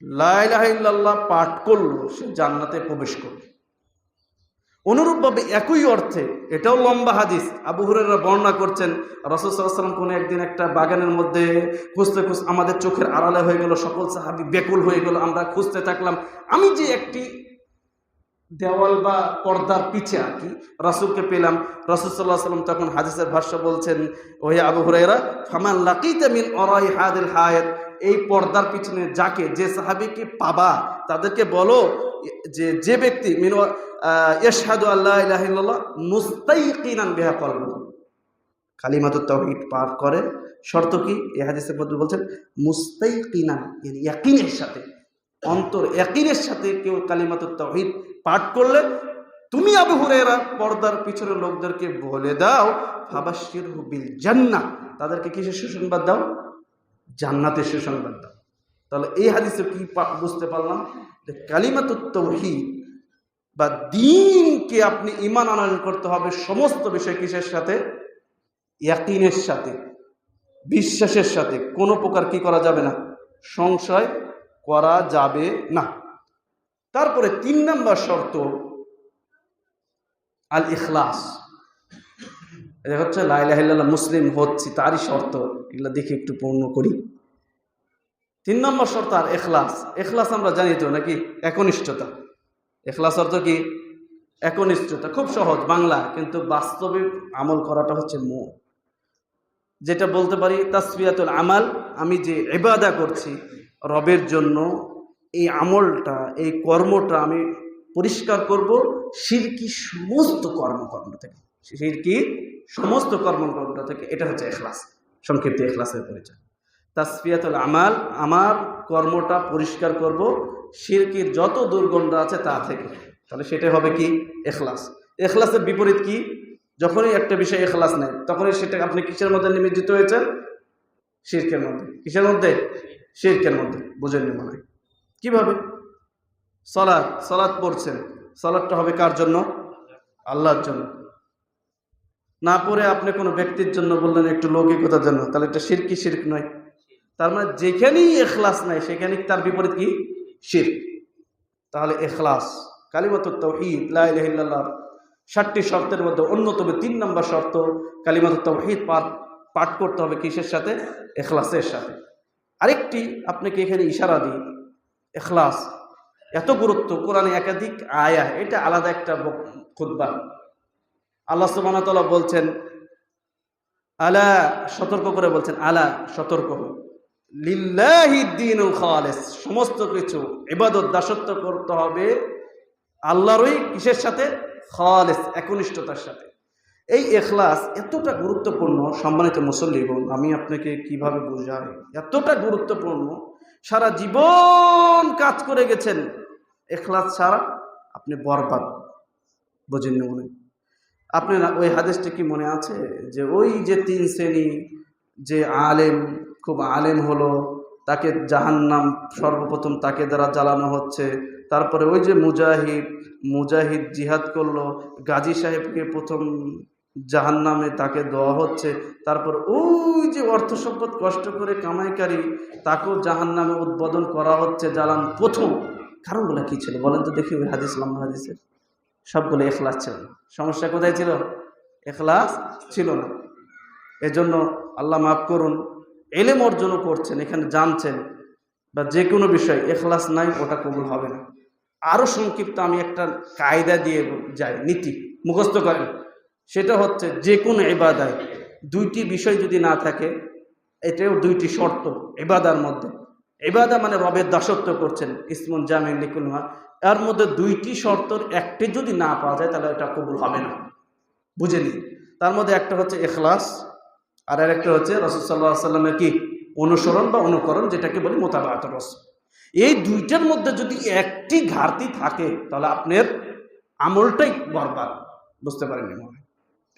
লা ইলাহা ইল্লাল্লাহ পাঠ করলো, সে জান্নাতে প্রবেশ করবে। অনুরূপভাবে একই অর্থে, এটাও লম্বা হাদিস, আবু হুরায়রা বর্ণনা করছেন, রাসূল সাল্লাল্লাহু আলাইহি ওয়াসাল্লাম কোনো একদিন একটা বাগানের মধ্যে খুঁজতে খুঁজতে আমাদের চোখের আড়ালে হয়ে গেল, সকল সাহাবী ব্যাকুল হয়ে গেল, আমরা খুঁজতে থাকলাম। আমি যে একটি দেওয়াল বা পর্দার পিছে আর কি রাসূলকে পেলাম। রাসূল সাল্লাল্লাহু আলাইহি ওয়াসাল্লাম তখন হাদিসের ভাষ্য বলছেন, ওহে আবু হুরায়রা, ফামান লাকিতা মিন ওরাই হাদিল হায়াত, এই পর্দার পিছনে যাকে, যে সাহাবীকে পাবা, তাদেরকে বলো যে ব্যক্তি মিন ইয়াশহাদু আল্লা ইলাহা ইল্লাল্লাহ মুস্তাইকিনান বিহা কলবুহু, কালিমাতুত তাওহীদ পাঠ করে। শর্ত কি? এই হাদিসের মধ্যে বলছেন মুস্তাইকিনান, মানে ইয়াকিনের সাথে, অন্তর ইয়াকিনের সাথে কেউ কালিমাতুত তাওহীদ পাঠ করলে, তুমি আবু হুরায়রা পর্দার পিছনের লোকদেরকে বলে দাও, ফাবাশশিরহু বিল জান্নাহ, তাদেরকে কিসের সুসংবাদ দাও? জান্নাতের সুসংবাদ দাও। তাহলে এই হাদিসে কি বুঝতে পারলাম? যে কালিমাতুত তাওহীদ বা দ্বীনকে আপনি ঈমান আনয়ন করতে হবে সমস্ত বিষয় কিসের সাথে? ইয়াকিনের সাথে, বিশ্বাসের সাথে। কোনো প্রকার কি করা যাবে না? সংশয় করা যাবে না। তারপরে 3 নম্বর শর্ত আল ইখলাস। এটা হচ্ছে লা ইলাহা ইল্লাল্লাহ, মুসলিম হচ্ছি তারই শর্ত। এগুলো দেখে একটু পূর্ণ করি। 3 নম্বর শর্ত আর ইখলাস। ইখলাস আমরা জানি তো নাকি? একনিষ্ঠতা। ইখলাস অর্থ কি? একনিষ্ঠতা। খুব সহজ বাংলা, কিন্তু বাস্তবে আমল করাটা হচ্ছে মূল। যেটা বলতে পারি তাসফিয়াতুল আমাল, আমি যে ইবাদা করছি রবের জন্য, এই আমলটা, এই কর্মটা আমি পরিষ্কার করব শিরকি সমস্ত কর্মকাণ্ড থেকে, শিরকি সমস্ত কর্মকাণ্ড থেকে। এটা হচ্ছে ইখলাস, সংক্ষিপ্ত ইখলাসের পরিচয়। তাসফিয়াতুল আমাল, আমার কর্মটা পরিষ্কার করব শিরকির যত দুর্গন্ধ আছে তা থেকে। তাহলে সেটা হবে কি? ইখলাস। ইখলাসের বিপরীত কি? যখনই একটা বিষয় ইখলাস নেই, তখনই সেটা আপনি কিসের মধ্যে নিমজ্জিত হয়েছেন? শিরকের মধ্যে। কিসের মধ্যে? শিরকের মধ্যে। বুঝেননি মনে হয়? কিভাবে? সালাত পড়ছেন, সালাতটা হবে কার জন্য? আল্লাহর জন্য। না পড়ে আপনি কোনো ব্যক্তির জন্য বললেন, একটু লৌকিকতার জন্য, তাহলে এটা শিরক নয়। তার মানে যেখানেই ইখলাস নাই সেখানেই তার বিপরীত কি? শিরক। তাহলে ইখলাস, কালিমাতুত তাওহীদ, লা ইলাহা ইল্লাল্লাহ 60টি শর্তের মধ্যে অন্যতম 3 নম্বর শর্ত কালিমাতুত তাওহীদ পাঠ করতে হবে কিসের সাথে? ইখলাসের সাথে। আরেকটি আপনাকে এখানে ইশারা দিই, ইখলাস এত গুরুত্ব, কোরআনে একাধিক আয়া, এটা আলাদা একটা খুতবা। আল্লাহ সুবহানাহু ওয়া তাআলা বলছেন, আলা, সতর্ক করে বলছেন, আলা, সতর্ক হও, লিল্লাহি দ্বীনুল খালিস, সমস্ত কিছু ইবাদত দাসত্ব করতে হবে আল্লাহরই। কিসের সাথে? খালিস, একনিষ্ঠতার সাথে। এই ইখলাস এতটা গুরুত্বপূর্ণ, সম্মানিত মুসল্লিগণ, আমি আপনাকে কিভাবে বোঝাই, এতটা গুরুত্বপূর্ণ। সারা জীবন কাজ করে গেছেন, ইখলাস ছাড়া আপনি বরবাদ। বুঝেননি মনে? আপনার ওই হাদিসটা কি মনে আছে যে ওই যে 3 শ্রেণী, যে আলেম, খুব আলেম হলো, তাকে জাহান্নাম সর্বপ্রথম তাকে দ্বারা জ্বালানো হচ্ছে। তারপরে ওই যে মুজাহিদ জিহাদ করলো, গাজী সাহেবকে প্রথম জাহান্নামে তাকে দেওয়া হচ্ছে। তারপর ওই যে অর্থ সম্পদ কষ্ট করে কামাইকারী, তাকেও জাহান্নামে উদ্বোধন করা হচ্ছে, জ্বালান প্রথম। কারণগুলো কি ছিল বলেন তো দেখি? ওই হাদিস, লম্বা হাদিসের সবগুলো ইখলাস ছিল না। সমস্যা কোথায় ছিল? ইখলাস ছিল না। এজন্য আল্লাহ মাফ করুন, ইলম অর্জন করছেন, এখানে জানছেন, বা যে কোনো বিষয় ইখলাস নাই, ওটা কবুল হবে না। আরো সংক্ষিপ্ত আমি একটা কায়দা দিয়ে যাই, নীতি মুখস্থ করেন। সেটা হচ্ছে যে কোনো ইবাদায় 2টি বিষয় যদি না থাকে, এটাও 2টি শর্ত ইবাদার মধ্যে। ইবাদা মানে রবের দাসত্ব করছেন, ইসমুন জামি লিকুল মা, এর মধ্যে 2টি শর্তর একটি যদি না পাওয়া যায় তাহলে এটা কবুল হবে না। বুঝে নিন। তার মধ্যে একটা হচ্ছে ইখলাস, আর আরেকটা হচ্ছে রাসূল সাল্লাল্লাহু আলাইহি ওয়াসাল্লামের কি? অনুসরণ বা অনুকরণ, যেটাকে বলি মুতাবাআতুর রাসূল। এই 2টার মধ্যে যদি একটি ঘাটতি থাকে তাহলে আপনার আমলটাই বরবাদ। বুঝতে পারেননি মনে হয়?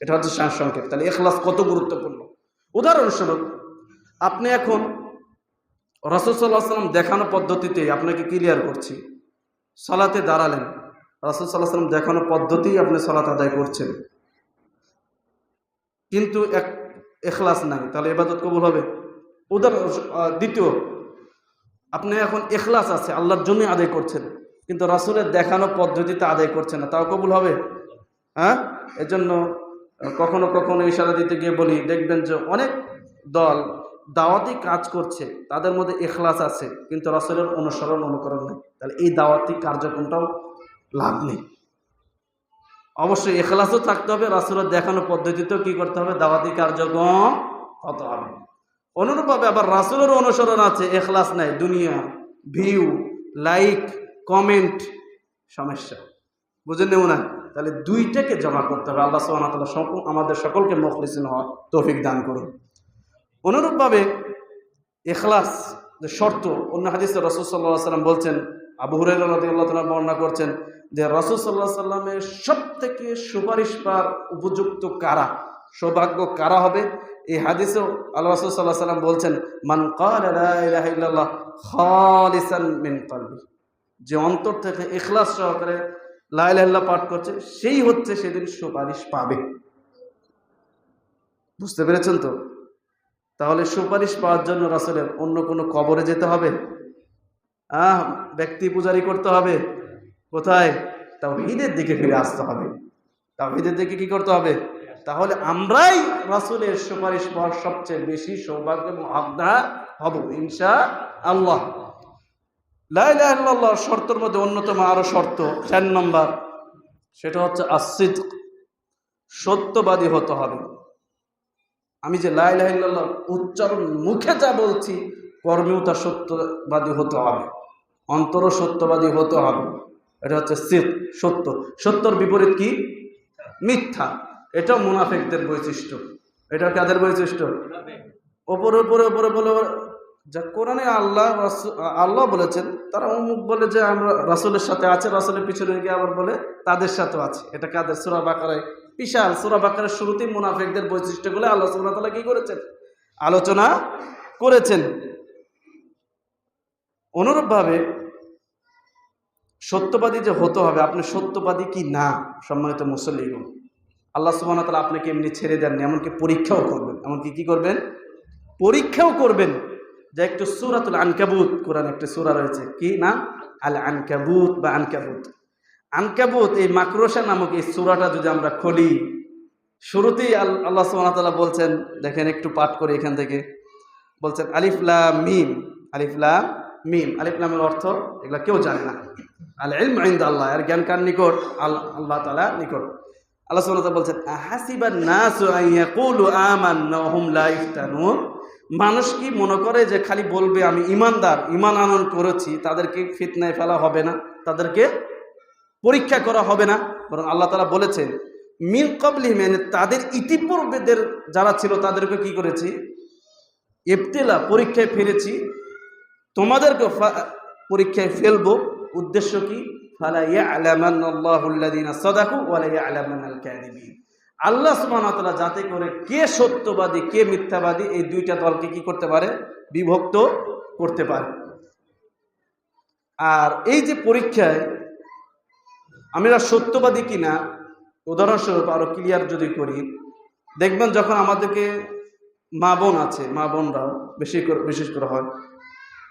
এটা হচ্ছে সংক্ষেপ। তাহলে ইখলাস কত গুরুত্বপূর্ণ। উদাহরণস্বরূপ, আপনি এখন রাসূল সাল্লাল্লাহু আলাইহি ওয়াসাল্লাম দেখানো পদ্ধতিতে আপনাকে ক্লিয়ার করছি, সালাতে দাঁড়ালেন, রাসূল সাল্লাল্লাহু আলাইহি ওয়াসাল্লাম দেখানো পদ্ধতিই আপনি সালাত আদায় করছেন, কিন্তু ইখলাস নাই, তাহলে ইবাদত কবুল হবে? দ্বিতীয়, আপনি এখন ইখলাস আছে, আল্লাহর জন্য আদায় করছেন, কিন্তু রাসূলের দেখানো পদ্ধতিতে আদায় করছেন না, তাও কবুল হবে? হ্যাঁ। এজন্য কখনো কখনো ইশারা দিতে গিয়ে বলি, দেখবেন যে অনেক দল দাওয়াতি কাজ করছে, তাদের মধ্যে ইখলাস আছে কিন্তু রাসূলের অনুসরণ অনুকরণ নেই, তাহলে এই দাওয়াতি কার্যক্রমটাও লাভ নেই। অবশ্যই ইখলাসও থাকতে হবে, রাসূলের দেখানো পদ্ধতিতেও কি করতে হবে? দাওয়াতি কার্যক্রম হতে হবে। অনুরূপভাবে আবার রাসূলের অনুসরণ আছে, ইখলাস নাই, দুনিয়া, ভিউ, লাইক, কমেন্ট, সমস্যা। বুঝেন নেব না? তাহলে 2টাকে জমা করতে হবে। আল্লাহ সুবহানাহু ওয়া তাআলা আমাদের সকলকে মুখলিসিন হওয়ার তৌফিক দান করুন। অনুরূপভাবে ইখলাস যে শর্ত, অন্য হাদিসে রাসূল সাল্লাল্লাহু আলাইহি ওয়াসাল্লাম বলছেন, আবু হুরায়রা রাদিয়াল্লাহু তাআলা বর্ণনা করছেন যে রাসূল সাল্লাল্লাহু আলাইহি ওয়াসাল্লামের সবথেকে সুপারিশ পাওয়ার উপযুক্ত কারা, সৌভাগ্য কারা হবে? এই হাদিসে আল্লাহ রাসূল সাল্লাল্লাহু আলাইহি ওয়াসাল্লাম বলছেন, মান ক্বালা লা ইলাহা ইল্লাল্লাহ খালিসান মিন কলবি, যে অন্তর থেকে ইখলাস সহকারে লা ইলাহা ইল্লাল্লাহ পাঠ করছে, সেই হচ্ছে সেদিন সুপারিশ পাবে। বুঝতে পেরেছেন তো? তাহলে সুপারিশ পাওয়ার জন্য রাসূলের অন্য কোনো কবরে যেতে হবে? ব্যক্তি পূজারি করতে হবে? কোথায়? তাওহীদের দিকে ফিরে আসতে হবে। তাওহীদের দিকে কি করতে হবে? তাহলে আমরাই রাসূলের সুপারিশ পাওয়ার সবচেয়ে বেশি সৌভাগ্য এবং হকদার হব ইনশাআল্লাহ। লা ইলাহা ইল্লাল্লাহ শর্তের মধ্যে অন্যতম আরো শর্ত 4 নম্বর, সেটা হচ্ছে as-সিদক, সত্যবাদী হতে হবে। আমি যে লা ইলাহা ইল্লাল্লাহ উচ্চারণ মুখে যা বলছি, কর্মেও তা সত্যবাদী হতে হবে, অন্তরও সত্যবাদী হতে হবে। এটা হচ্ছে সিদক, সত্য। সত্যর বিপরীত কি? মিথ্যা। এটাও মুনাফিকদের বৈশিষ্ট্য। এটা কাদের বৈশিষ্ট্য? ওপরে ওপরে ওপরে বলে, যা কোরআনে আল্লাহ বলেছেন, তারা অমুক বলে যে আমরা রাসূলের সাথে আছে, রাসূলের পিছনে গিয়ে আবার বলে তাদের সাথেও আছে। এটা কাদের? সূরা বাকারায়, বিশাল সূরা বাকারার শুরুতেই মুনাফিকদের বৈশিষ্ট্যগুলো আল্লাহ সুবহানাহু ওয়া তাআলা কি করেছেন? আলোচনা করেছেন। অনুরূপভাবে সত্যবাদী যে হতে হবে, আপনি সত্যবাদী কি না, সম্মানিত মুসল্লিগণ, আল্লাহ সুবহানাহু ওয়া তাআলা আপনাকে এমনি ছেড়ে দেননি, এমনকি পরীক্ষাও করবেন। এমনকি কি করবেন? পরীক্ষাও করবেন। যে একটু সূরাতুল আনকাবুত, কোরআন একটা সূরা রয়েছে, কি নাম? আল আনকাবুত বা আনকাবুত। আনকাবুত এই মাকড়সা নামক এই সূরাটা যদি আমরা খুলি, শুরুতেই আল্লাহ সুবহানাহু ওয়া তাআলা বলছেন, দেখেন একটু পাঠ করে এখান থেকে, বলছেন আলিফ লাম মিম। আলিফ লাম মিম, আলিফ লামের অর্থ এগুলা কেউ জানে না। আল ইলমু ইনদাল্লাহ, এর জ্ঞান কার নিকট? আল্লাহ তাআলার নিকট। আল্লাহ সুবহানাহু ওয়া তাআলা বলছেন আহাসিবান নাসু আন ইয়াকুলু আমান্না ওয়া হুম লা ইফতানুন। মানুষ কি মনে করে যে খালি বলবে আমি ইমানদার, ঈমান আনয়ন করেছি, তাদেরকে ফিতনায় ফেলা হবে না, তাদেরকে পরীক্ষা করা হবে না? বরং আল্লাহ তাআলা বলেছেন মিন ক্বাবলিহিম, মানে তাদের ইতিপূর্বেদের যারা ছিল তাদেরকে কি করেছি? ইবতিলা, পরীক্ষায় ফেলেছি, তোমাদেরকে পরীক্ষায় ফেলবো। উদ্দেশ্য কি? ফালা ইয়ালামান্নাল্লাহু আল্লাযীনা সাদাকু ওয়া লা ইয়ালামান্নাল কাযিবিন। আল্লাহ সুবহানাহু ওয়া তাআলা যাতে করে কে সত্যবাদী কে মিথ্যাবাদী এই দুইটা দলকে কি করতে পারে? বিভক্ত করতে পারে। আর এই যে পরীক্ষায় আমরা সত্যবাদী কিনা, উদাহরণস্বরূপ আরো ক্লিয়ার যদি করি, দেখবেন যখন আমাদেরকে মা বোন আছে, মা বোনরাও বিশেষ করে হয়,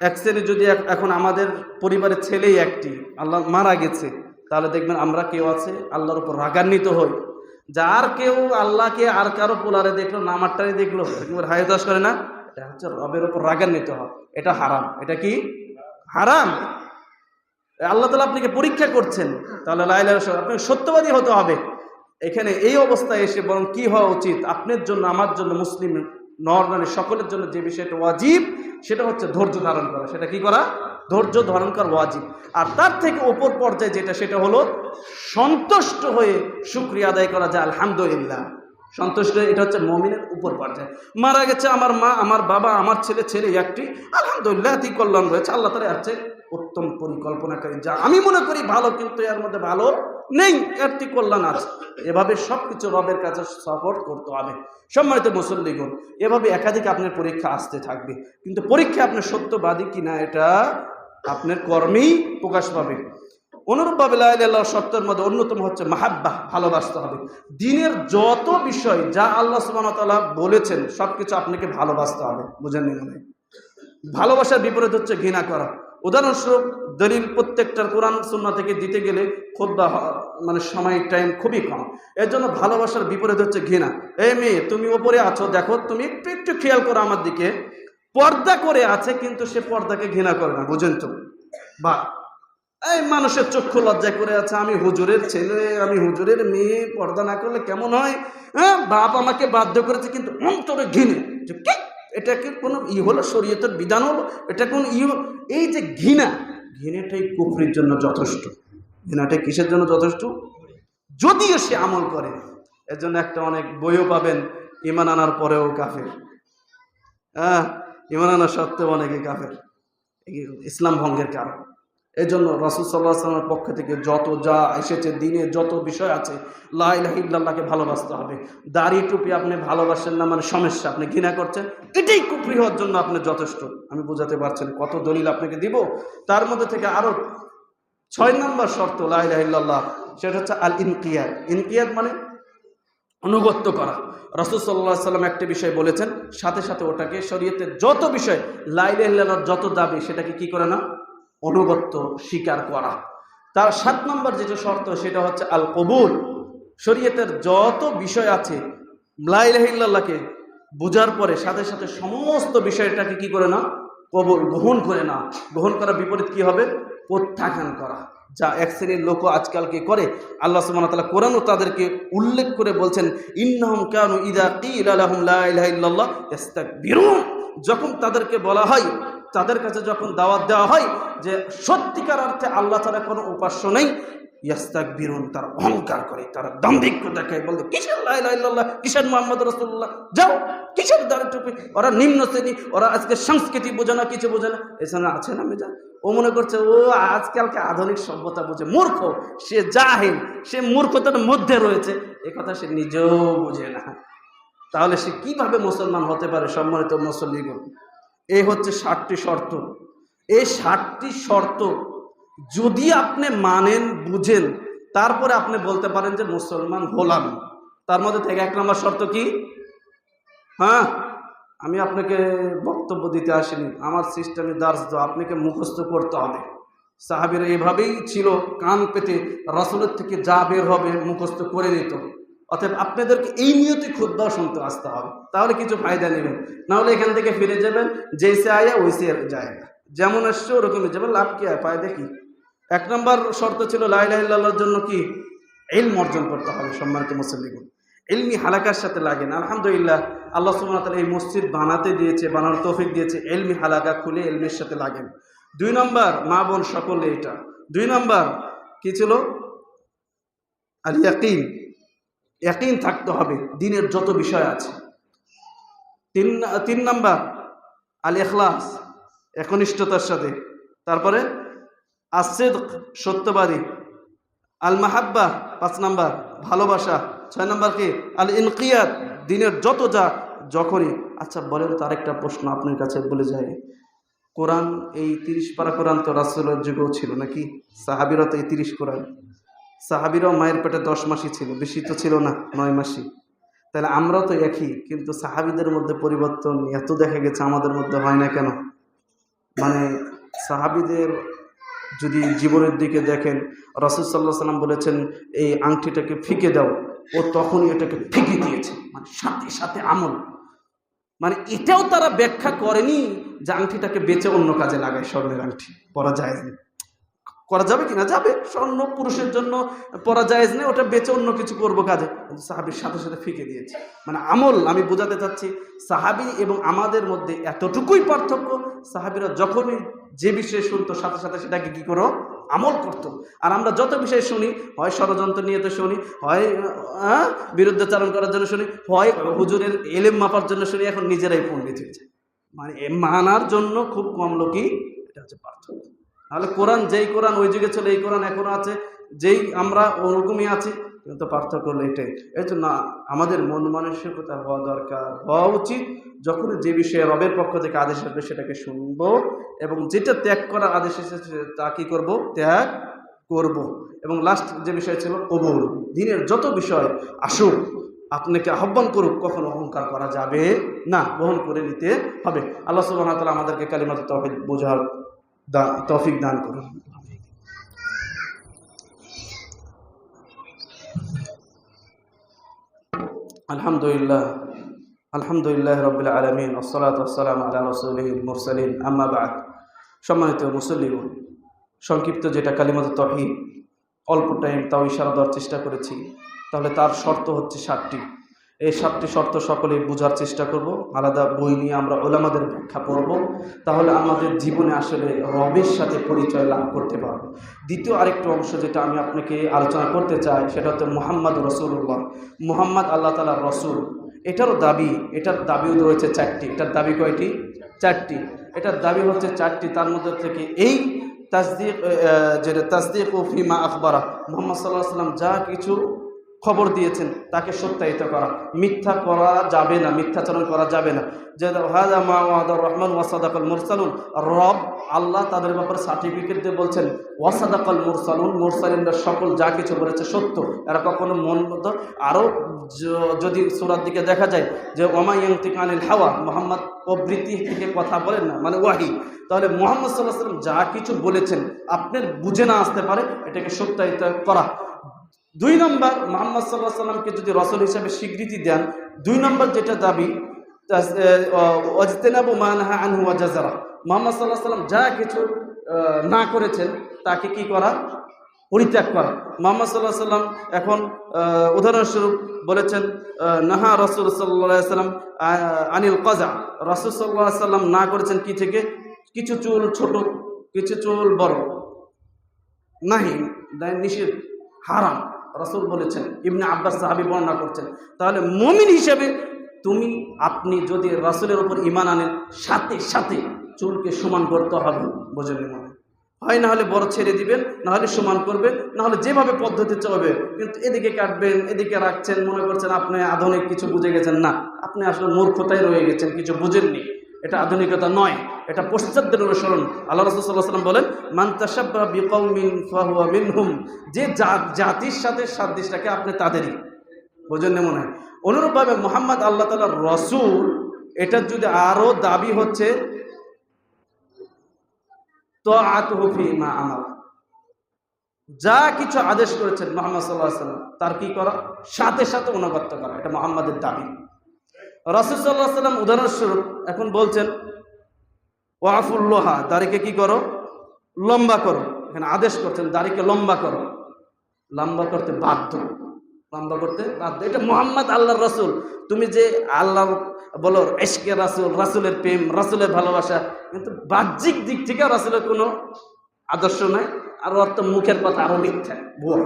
এক শ্রেণী যদি এখন আমাদের পরিবারের ছেলেই একটি আল্লাহ মারা গেছে, তাহলে দেখবেন আমরা কেউ আছে আল্লাহর উপর রাগান্বিত হই। যার কেউ আল্লাহকে আর কারো পোলারে দেখলো, নামারটারে দেখলো, হায়দাস করে না, এটা হচ্ছে রবের উপর রাগান্বিত হয়। এটা হারাম। এটা কি? হারাম। আল্লাহ তাআলা আপনাকে পরীক্ষা করছেন, তাহলে লা ইলাহা ইল্লাল্লাহ আপনাকে সত্যবাদী হতে হবে। এখানে এই অবস্থায় এসে বরং কি হওয়া উচিত? আপনার জন্য, আমার জন্য, মুসলিম নর নারী সকলের জন্য যে বিষয়টা ওয়াজিব, সেটা হচ্ছে ধৈর্য ধারণ করা। সেটা কি করা? ধৈর্য ধারণ করা ওয়াজিব। আর তার থেকে উপর পর্যায়ে যেটা, সেটা হলো সন্তুষ্ট হয়ে শুকরিয়া আদায় করা, যায় আলহামদুলিল্লাহ, সন্তুষ্ট হয়ে। এটা হচ্ছে মুমিনের উপর পর্যায়ে। মারা গেছে আমার মা, আমার বাবা, আমার ছেলে একটি, আলহামদুলিল্লাহ, এতেই কল্যাণ রয়েছে। আল্লাহ তাআলা আছে উত্তম পরিকল্পনাকারী, যা আমি মনে করি ভালো, কিন্তু এর মধ্যে ভালো নেই, এর থেকে কল্যাণ আছে। এভাবে সবকিছু রবের কাছে সাপোর্ট করতে হবে। সম্মানিত মুসল্লিগণ, এভাবে একাধিক আপনার পরীক্ষা আসতে থাকবে, কিন্তু পরীক্ষা আপনার সত্যবাদী কিনা এটা আপনার কর্মেই প্রকাশ পাবে। অনুরূপভাবে লা ইলাহা ইল্লাল্লাহ সত্যের মধ্যে অন্যতম হচ্ছে মাহাব্বা, ভালোবাসতে হবে। দ্বীনের যত বিষয় যা আল্লাহ সুবহানাহু ওয়া তাআলা বলেছেন সবকিছু আপনাকে ভালোবাসতে হবে। বুঝেননি মনে? ভালোবাসার বিপরীত হচ্ছে ঘৃণা করা। উদাহরণস্বরূপ দলিল প্রত্যেকটার কোরআন সুন্নাহ থেকে দিতে গেলে খুতবা মানে সময় টাইম খুবই কম। এর জন্য ভালোবাসার বিপরীত হচ্ছে ঘৃণা। এই মেয়ে, তুমি ওপরে আছো, দেখো, তুমি একটু খেয়াল করো আমার দিকে, পর্দা করে আছে কিন্তু সে পর্দাকে ঘৃণা করে না। বুঝেন তো? বা এই মানুষের চক্ষু লজ্জা করে আছে, আমি হুজুরের ছেলে, আমি হুজুরের মেয়ে, পর্দা না করলে কেমন হয়? বাপ আমাকে বাধ্য করেছে, কিন্তু অন্তরে ঘৃণে, যে এটা কি কোনো হলো? শরীয়তের বিধান হলো? এটা কোন এই যে ঘৃণাটাই কুফরির জন্য যথেষ্ট। ঘৃণাটাই কিসের জন্য যথেষ্ট? যদিও সে আমল করে। এর জন্য একটা অনেক বইও পাবেন, ঈমান আনার পরেও কাফের। ঈমান আনার সত্ত্বেও অনেকে কাফের, ইসলাম ভঙ্গের কারণ। এই জন্য রাসূল সাল্লাল্লাহু আলাইহি ওয়াসাল্লামের পক্ষ থেকে যত যা এসেছে, দিনে যত বিষয় আছে, লা ইলাহা ইল্লাল্লাহকে ভালোবাসতে হবে। দাড়ি টুপি আপনি ভালোবাসেন না মানে সমস্যা, আপনি ঘৃণা করছেন, এটাই কুফরি হওয়ার জন্য আপনি যথেষ্ট। আমি বোঝাতে পারছেন? কত দলিল আপনাকে দিব, তার মধ্যে থেকে আরো ছয় নম্বর শর্ত লা ইলাহা ইল্লাল্লাহ, সেটা হচ্ছে আল ইনকিয়াদ। ইনকিয়াদ মানে অনুগত্য করা। রাসূল সাল্লাল্লাহু আলাইহি সাল্লাম একটা বিষয় বলেছেন, সাথে সাথে ওটাকে শরীয়তের যত বিষয় লা ইলাহা ইল্লাল্লাহর যত দাবি সেটাকে কি করে না, অনুগত্য স্বীকার করা। তার 7 নম্বর যেটা শর্ত সেটা হচ্ছে আল কবুল। শরীয়তের যত বিষয় আছে লা ইলাহা ইল্লাল্লাহকে বোঝার পরে সাথে সাথে সমস্ত বিষয়টাকে কি করে না, কবুল গ্রহণ করে না। গ্রহণ করার বিপরীত কি হবে, প্রত্যাখ্যান করা, যা এক শ্রেণীর লোক আজকালকে করে। আল্লাহ সুবহানাহু ওয়া তাআলা কোরআনও তাদেরকে উল্লেখ করে বলছেন, ইন্নাহুম কানু ইযা কিলা লাহুম লা ইলাহা ইল্লাল্লাহ ইস্তাকবিরুন। যখন তাদেরকে বলা হয়, তাদের কাছে যখন দাওয়াত দেওয়া হয় যে সত্যিকার অর্থে আল্লাহ ছাড়া কোনো উপাস্য নেই, ইস্তাকবিরুন, তারা অহংকার করে, তারা দাম্ভিক্য দেখায়, বলতে কিসের লা ইলাহা ইল্লাল্লাহ, কিসের মুহাম্মদ রাসূলুল্লাহ, যাও কিসের দাঁড়ে টুপি। ওরা নিম্ন শ্রেণী, ওরা আজকে সংস্কৃতি বোঝে না, কিছু বোঝে না। এছাড়া আছে না মেজা, ও মনে করছে ও আজকালকে আধুনিক সভ্যতা বোঝে। মূর্খ সে, জাহিল সে, মূর্খতার মধ্যে রয়েছে, এ কথা সে নিজেও বোঝে না। তাহলে সে কিভাবে মুসলমান হতে পারে? সম্মানিত মুসল্লিগণ, এই হচ্ছে 7টি শর্ত। এই 7টি শর্ত যদি আপনি মানেন, বুঝেন, তারপরে আপনি বলতে পারেন যে মুসলমান হলাম। তার মধ্যে থেকে 1 নম্বর শর্ত কি? হ্যাঁ, আমি আপনাকে বক্তব্য দিতে আসিনি, আমার সিস্টেমে দার্স দাও, আপনাকে মুখস্থ করতে হবে। সাহাবীরা এভাবেই ছিল, কান পেতে রাসূলের থেকে যা বের হবে মুখস্থ করে নিত। অতএব আপনাদেরকে এই নিয়তে খুতবা শুনতে আসতে হবে, তাহলে কিছু ফায়দা নেবেন। নাহলে এখান থেকে ফিরে যাবেন যেসে আয়া ওইসে যায়গা, যেমন আসছে ওরকমই যাবেন, লাভ কি হয়, ফায়দা কি? 1 নম্বর শর্ত ছিল লা ইলাহা ইল্লাল্লাহর জন্য কি, ইলম অর্জন করতে হবে। সম্মানিত মুসল্লিগণ, ইলমি হালাকার সাথে লাগেন। আলহামদুলিল্লাহ, আল্লাহ সুবহানাহু ওয়া তাআলা এই মসজিদ বানাতে দিয়েছে, বানানোর তৌফিক দিয়েছে। ইলমি হালাকা খুলে ইলমের সাথে লাগেন। 2 নম্বর, মা বোন সকলে এটা। 2 নম্বর কি ছিল, আল ইয়াকিন। ইয়াকিন থাকতে হবে দিনের যত বিষয় আছে। 3 নম্বর আল ইখলাস, একনিষ্ঠতার সাথে। তারপরে as-সিদক, সত্যবাদী। আল মাহাব্বা, 5 নম্বর ভালোবাসা। 6 নম্বর কি, আল ইনকিয়াদ, দিনের যত যা যখনই। আচ্ছা বলেন তো, আরেকটা প্রশ্ন আপনার কাছে বলে যায়, কোরআন এই 30 পারা কোরআন তো রাসূলের যুগেও ছিল নাকি? সাহাবীরা তো এই 30 কোরআন, সাহাবীরাও মায়ের পেটে 10 মাসই ছিল, বেশি তো ছিল না, 9 মাসই। তাহলে আমরাও তো একই, কিন্তু সাহাবীদের মধ্যে পরিবর্তন এত দেখা গেছে, আমাদের মধ্যে হয় না কেন? মানে সাহাবীদের যদি জীবনের দিকে দেখেন, রাসূল সাল্লাল্লাহু আলাইহি ওয়াসাল্লাম বলেছেন এই আংটিটাকে ফিকে দাও, ও তখনই এটাকে ফিকে দিয়েছে, মানে সাথে সাথে আমল। মানে এটাও তারা ব্যাখ্যা করেনি যে আংটিটাকে বেচে অন্য কাজে লাগায়, স্বর্ণের আংটি পরা জায়েজ নেই। করা যাবে কিনা, যাবে, স্বর্ণ পুরুষের জন্য পরা জায়েজ নেই, ওটা বেচে অন্য কিছু করবো কাজে। সাহাবীর সাথে সাথে ফিকে দিয়েছে, মানে আমল। আমি বোঝাতে চাচ্ছি সাহাবী এবং আমাদের মধ্যে এতটুকুই পার্থক্য, সাহাবীরা যখনই যে বিষয়ে শুনতো সাথে সাথে সেটাকে কি করো, আমল করতো। আর আমরা যত বিষয় শুনি, হয় ষড়যন্ত্র নিয়ে তো শুনি, হয় বিরুদ্ধাচারণ করার জন্য শুনি, হয় হুজুরের এলেম মাপার জন্য শুনি, এখন নিজেরাই পণ্ডিত হয়ে যায়। মানে মানার জন্য খুব কম লোকই, এটা হচ্ছে পার্থক্য। তাহলে কোরআন, যেই কোরআন ওই যুগে ছিল, এই কোরআন এখনো আছে, যেই আমরা ওরকমই আছি, কিন্তু পার্থক্য হলো এটাই। এই জন্য আমাদের মন মানসিকতা হওয়া দরকার, হওয়া উচিত, যখন যে বিষয়ে রবের পক্ষ থেকে আদেশ আসবে সেটাকে শুনবো, এবং যেটা ত্যাগ করার আদেশ এসেছে তা কি করবো, ত্যাগ করব। এবং লাস্ট যে বিষয় ছিল কবুল, দিনের যত বিষয় আসুক, আপনাকে আহ্বান করুক, কখনো অহংকার করা যাবে না, গ্রহণ করে নিতে হবে। আল্লাহ সুবহানাহু ওয়া তাআলা আমাদেরকে কালিমাতুত তাওহীদ বোঝার তৌফিক দান করুন। আলহামদুলিল্লাহ, আলহামদুলিল্লাহ রাব্বিল আলামিন, আসসালাতু ওয়াসসালামু আলা রাসূলিল মুরসালিন, আম্মা বা'দ। সম্মানিত মুসল্লিগণ, সংক্ষিপ্ত যেটা কালিমাতুত তাওহীদ, অল্প টাইম তাও ইশারা দেওয়ার চেষ্টা করেছি। তাহলে তার শর্ত হচ্ছে 7টি। এই 7টি শর্ত সকলেই বোঝার চেষ্টা করব। আলাদা বই নিয়ে আমরা উলামাদের ব্যাখ্যা পড়ব, তাহলে আমাদের জীবনে আসলে রবের সাথে পরিচয় লাভ করতে পারব। দ্বিতীয় আরেকটা অংশ যেটা আমি আপনাকে আলোচনা করতে চাই, সেটা হচ্ছে মুহাম্মদ রাসূলুল্লাহ, মুহাম্মদ আল্লাহ তাআলার রাসূল। এটারও দাবি, এটার দাবিও রয়েছে 4টি। এটার দাবি কয়টি? 4টি। এটার দাবি হচ্ছে 4টি। তার মধ্যে থেকে এই তাসদীক, যেটা তাসদীক ও ফিমা আখবারা, মুহাম্মদ সাল্লাল্লাহু আলাইহি ওয়াসাল্লাম যা কিছু খবর দিয়েছেন তাকে সত্যায়িত করা, মিথ্যা করা যাবে না, মিথ্যাচরণ করা যাবে না। যে হাযা মা ওয়াদার রহমান ওয়া সাদাকাল মুরসালুন, রব আল্লাহ তাদের ব্যাপারে সার্টিফিকেট দিয়ে বলছেন ওয়া সাদাকাল মুরসালুন, মুরসালিনরা সকল যা কিছু বলেছে সত্য, এরা কখনো মন মতো। আরও যদি সূরার দিকে দেখা যায় যে ওমা ইয়ানতিকু আনিল হাওয়া, মুহাম্মদ প্রবৃত্তি থেকে কথা বলেন না, মানে ওয়াহি, তাহলে মুহাম্মদ সাল্লাল্লাহু আলাইহি ওয়াসাল্লাম যা কিছু বলেছেন আপনার বুঝে না আসতে পারে, এটাকে সত্যায়িত করা। 2 নম্বর, মুহাম্মদ সাল্লাল্লাহু আলাইহি ওয়াসাল্লামকে যদি রাসূল হিসেবে স্বীকৃতি দেন, 2 নম্বর যেটা দাবি ওয়াজতানাবু মা নাহা আনহু ওয়া জাযারা, মুহাম্মদ সাল্লাল্লাহু আলাইহি ওয়াসাল্লাম যা কিছু না করেছেন তাকে কি করা, পরিত্যাগ করা। মুহাম্মদ সাল্লাল্লাহু আলাইহি ওয়াসাল্লাম এখন উদাহরণস্বরূপ বলেছেন নাহা রাসূল সাল্লাল্লাহু আলাইহি ওয়াসাল্লাম আনিল কাযা, রাসূল সাল্লাল্লাহু আলাইহি ওয়াসাল্লাম না করেছেন কি থেকে, কিছু চুল ছোট কিছু চুল বড়, নাহি নিষেধ, হারাম রাসূল বলেছেন। ইবনে আব্বাস সাহাবী বর্ণনা করছেন। তাহলে মুমিন হিসেবে আপনি যদি রাসূলের উপর ঈমান আনেন, সাথে সাথে চুলকে সমান করতে হবে, বোঝেন মনে হয়, না হলে বড় ছেড়ে দিবেন, না হলে সমান করবেন, না হলে যেভাবে পদ্ধতি চলবে। কিন্তু এদিকে কাটবেন এদিকে রাখছেন, মনে করছেন আপনি আধুনিক কিছু বুঝে গেছেন। না, আপনি আসলে মূর্খতায় রয়ে গেছেন, কিছু বুঝেননি। এটা আধুনিকতা নয়, এটা পশ্চাৎদের অনুসরণ। আল্লাহ রাসূল সাল্লাল্লাহু আলাইহি ওয়াসাল্লাম বলেন মান তাশাব্বাহা বিকওমিন ফাহুয়া মিনহুম, যে জাতির সাথে সাদৃশ্য রাখে আপনি তাদেরই, বোঝেন না মনে হয়। অনুরূপভাবে মুহাম্মদ আল্লাহ তাআলার রাসূল, এটার যদি আরো দাবি হচ্ছে তাআতুহু ফীমা আমার, যা কিছু আদেশ করেছেন মুহাম্মদ সাল্লাল্লাহু আলাইহি ওয়াসাল্লাম তার কি করা, সাথে সাথে অনুগত করা, এটা মুহাম্মাদের দাবি। রাসূল সাল্লাল্লাহু আলাইহি ওয়াসাল্লাম উদাহরণস্বরূপ এখন বলছেন ওয়াফুল লোহা, দাড়িকে কি করো, লম্বা করো। এখানে আদেশ করছেন দাড়িকে লম্বা করো, লম্বা করতে বাধ্য, লম্বা করতে বাধ্য। এটা মুহাম্মদ আল্লাহর রাসূল। তুমি যে আল্লাহ বলো ইশকে রাসূল, রাসূলের প্রেম, রাসূলের ভালোবাসা, কিন্তু বাহ্যিক দিক থেকে রাসূলের কোনো আদর্শ নাই, আর অর্থ মুখের কথা আরো মিথ্যা ভুয়া।